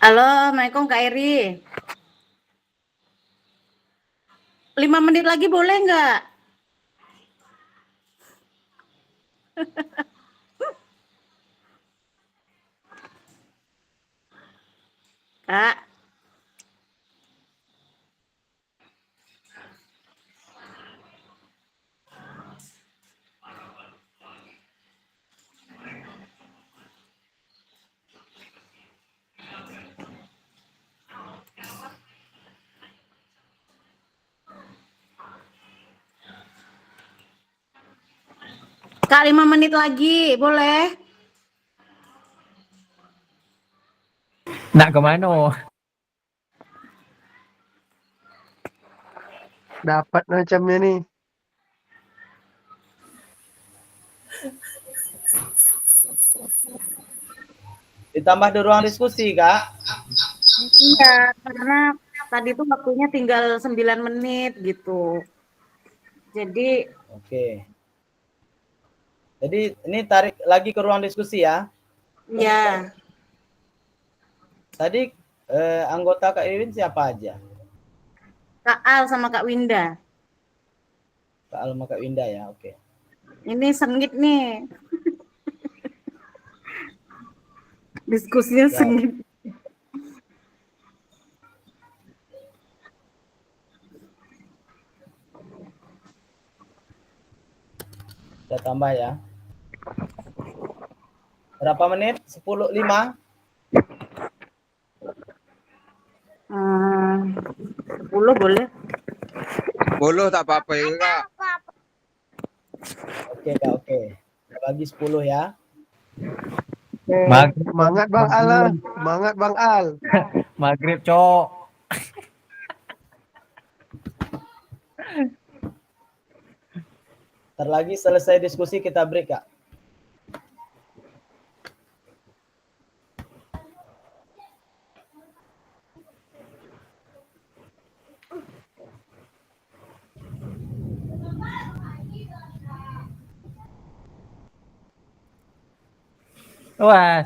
Halo, Assalamualaikum Kak Eri. 5 menit lagi boleh nggak? Kak, Kak 5 menit lagi, boleh? Nak ke mana? Dapat macamnya nih. Ditambah di ruang diskusi, Kak. Iya, karena tadi tuh waktunya tinggal 9 menit gitu. Jadi, Oke. Jadi ini tarik lagi ke ruang diskusi ya. ya, Tadi anggota Kak Iwin siapa aja? Kak Al sama Kak Winda. Kak Alma, Kak Winda ya, oke. Ini sengit nih. Diskusinya Siap. sengit. Kita tambah ya. Berapa menit? 10.05. 10 boleh. Boloh tak apa-apa ya, Kak. Oke, Kak, oke. Kita bagi 10 ya. Semangat Bang Al lah. Semangat Bang Al. Maghrib, Cok. Ntar lagi selesai diskusi kita break, Kak. Wah.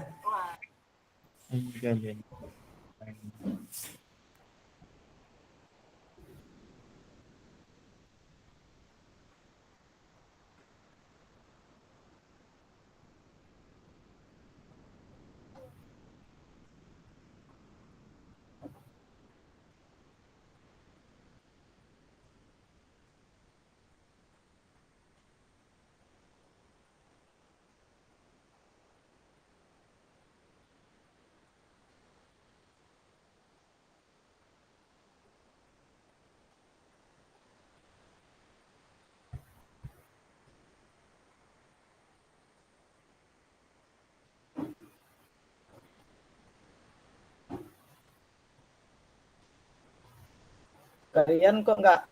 Kalian kok nggak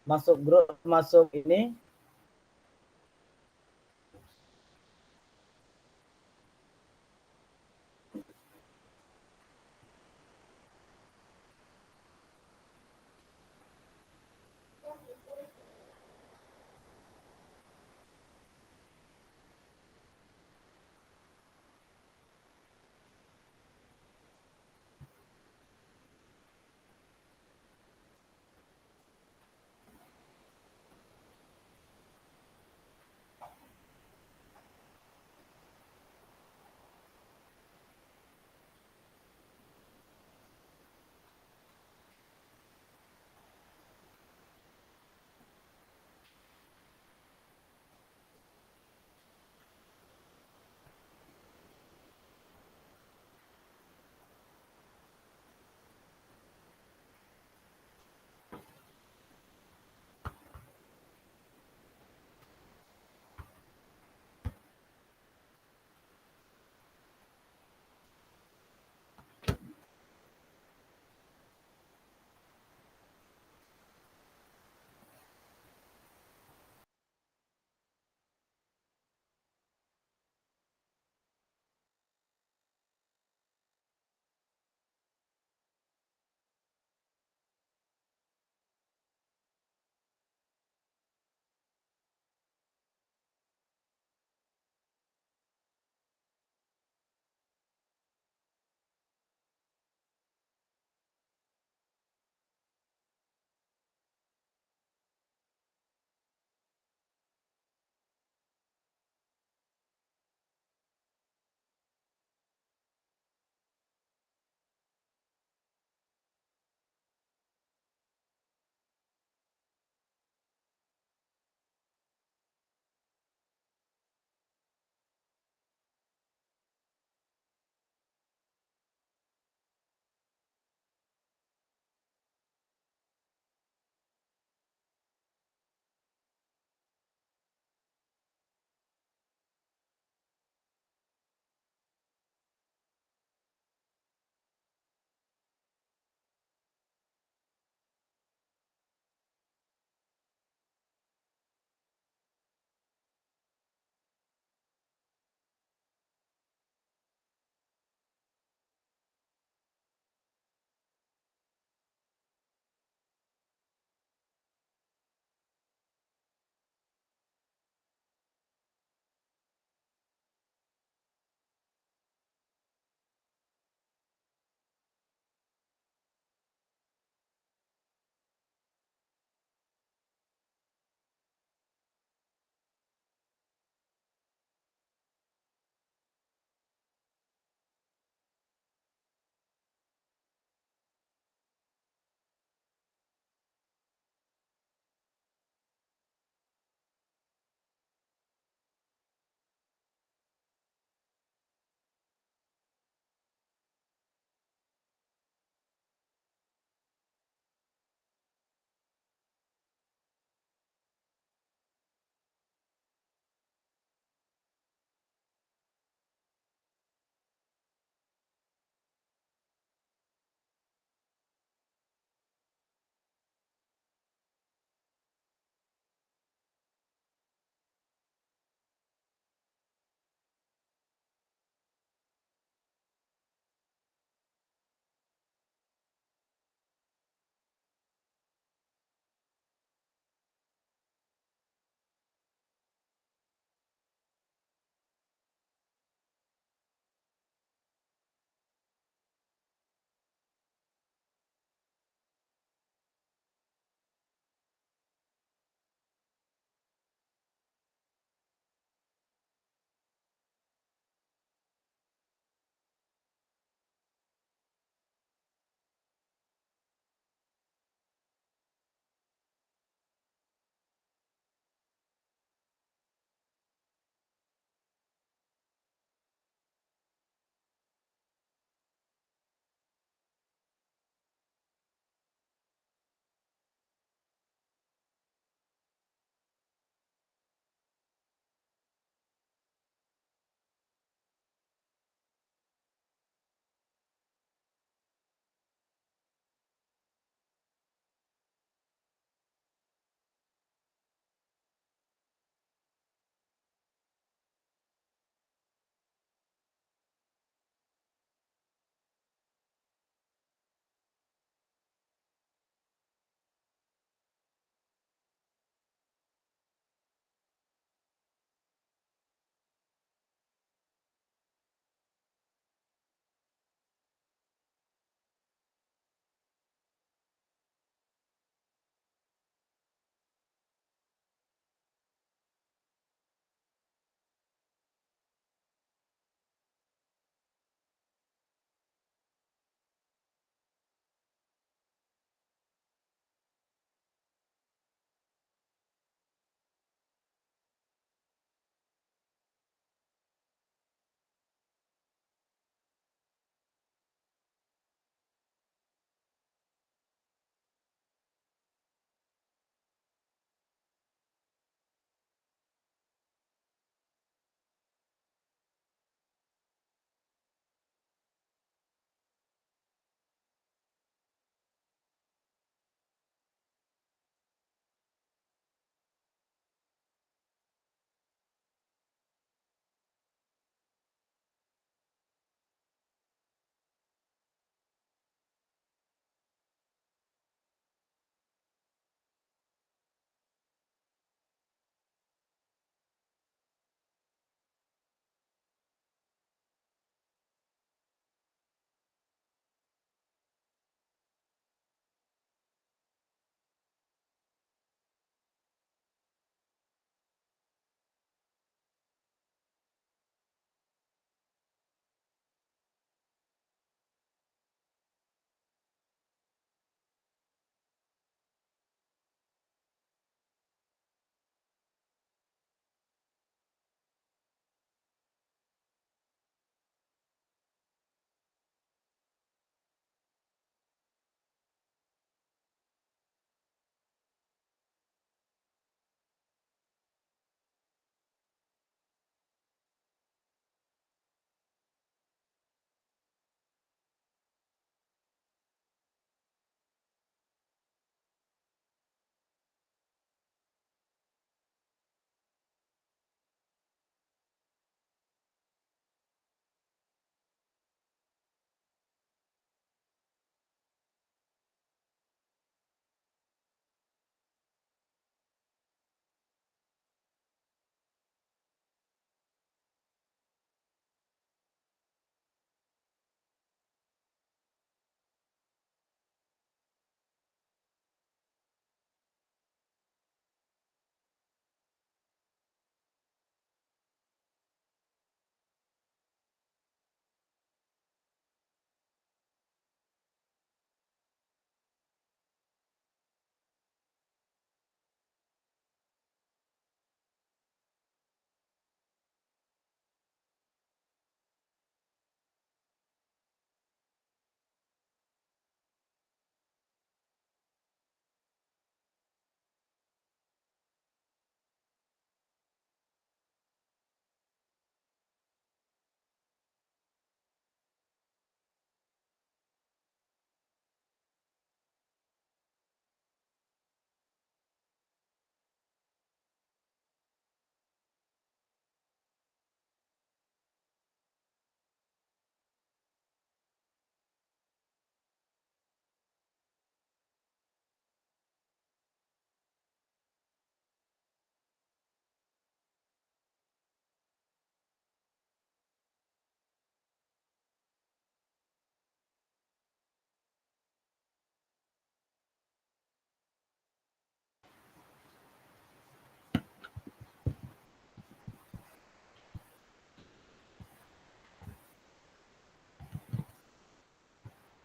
masuk grup, masuk ini?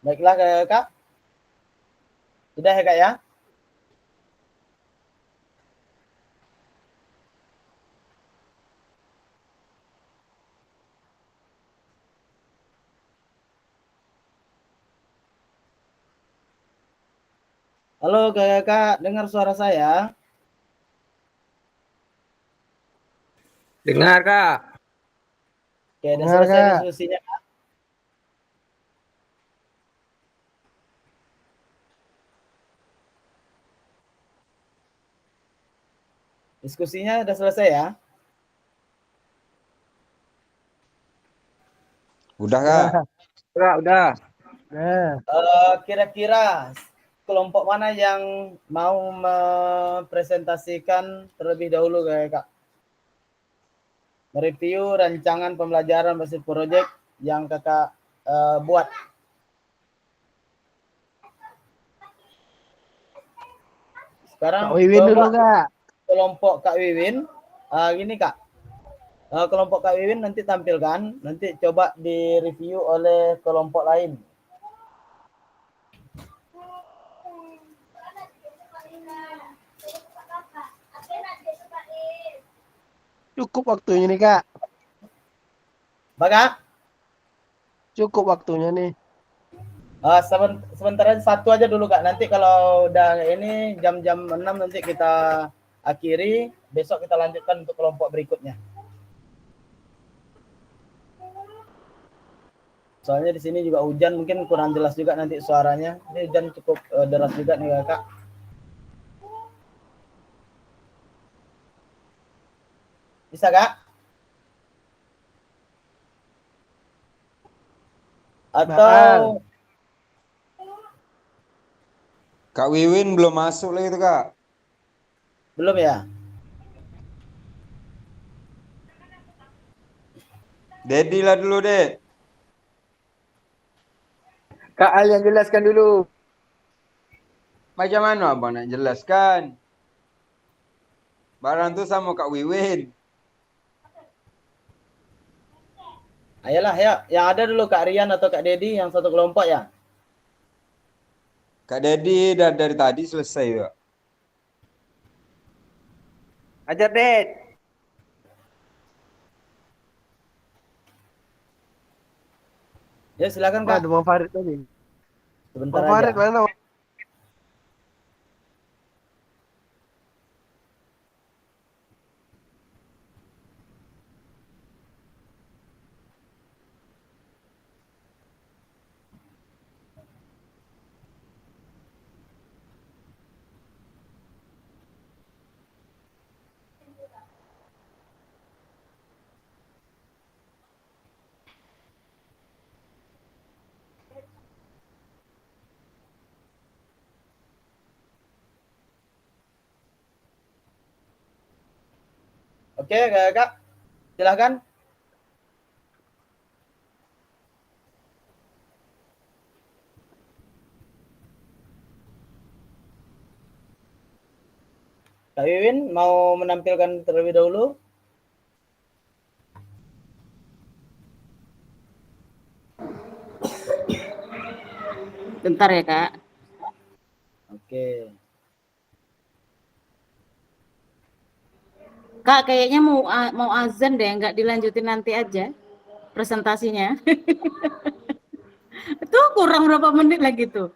Baiklah Kak. Sudah ya Kak ya? Halo Kak, dengar suara saya? Dengar kak. Oke, udah Dengar, selesai Kak. diskusinya. Diskusinya udah selesai ya? Udah kak. Udah. Nah, Kira-kira kelompok mana yang mau mempresentasikan terlebih dahulu Kak? Mereview rancangan pembelajaran berbasis project yang Kakak buat. Sekarang Kak Wiwin dulu, coba Kak. kelompok Kak Wiwin. Gini Kak, kelompok Kak Wiwin nanti tampilkan, nanti coba direview oleh kelompok lain. Cukup waktunya nih, Kak. Maka Cukup waktunya nih. sementara satu aja dulu Kak. Nanti kalau udah ini jam-jam 6 nanti kita akhiri, besok kita lanjutkan untuk kelompok berikutnya. Soalnya di sini juga hujan, mungkin kurang jelas juga nanti suaranya. Ini hujan cukup deras juga nih Kak. Bisa Kak? Atau Kak Wiwin belum masuk lagi tuh kak. belum ya? Dedi lah dulu deh. Kak Al yang jelaskan dulu. Macam mana abang nak jelaskan? Barang tuh sama Kak Wiwin. Ayolah ya, yang ada dulu Kak Rian atau Kak Dedi yang satu kelompok ya. Kak Dedi dari tadi selesai ya. Ajar Ded. Ya silakan Wah, Kak. ada Bang Farid tadi. Sebentar Bang Farid aja. mana? Oke Kak, silakan. Kak Wiwin mau menampilkan terlebih dahulu? Bentar ya Kak. Oke. Kak kayaknya mau azan deh, nggak dilanjutin nanti aja presentasinya. Itu kurang berapa menit lagi tuh.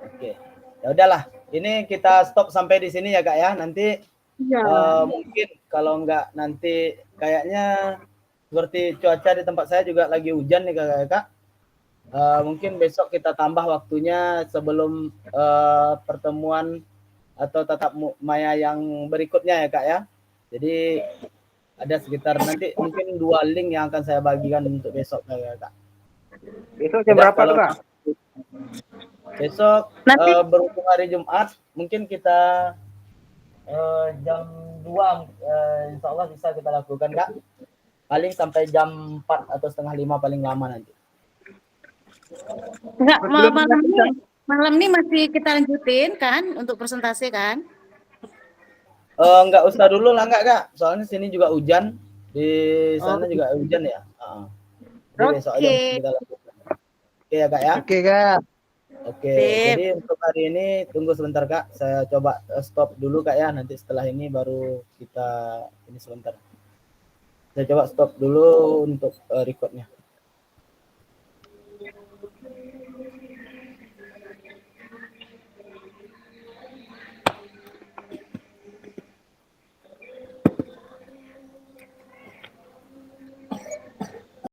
Oke. Ya udahlah. Ini kita stop sampai di sini ya Kak ya. Nanti Iya. mungkin kalau enggak nanti kayaknya seperti cuaca di tempat saya juga lagi hujan nih Kak. Mungkin besok kita tambah waktunya sebelum pertemuan atau tatap maya yang berikutnya ya Kak ya. Jadi ada sekitar nanti mungkin 2 link yang akan saya bagikan untuk besok Kak. Besok jam Udah, berapa tuh Kak? Besok Nanti berhubung hari Jumat mungkin kita jam 2 insya Allah bisa kita lakukan Kak. Paling sampai jam 4 atau setengah 5 paling lama nanti. enggak malam ini masih kita lanjutin kan untuk presentasi kan? Enggak usah dulu lah enggak Kak. Soalnya sini juga hujan. Di sana juga hujan ya. Jadi besok aja Oke. kita lakukan. Oke ya Kak ya. Oke Kak. Oke, Sip. jadi untuk hari ini tunggu sebentar Kak. Saya coba stop dulu Kak ya. Nanti setelah ini baru kita ini sebentar. Saya coba stop dulu untuk recordnya.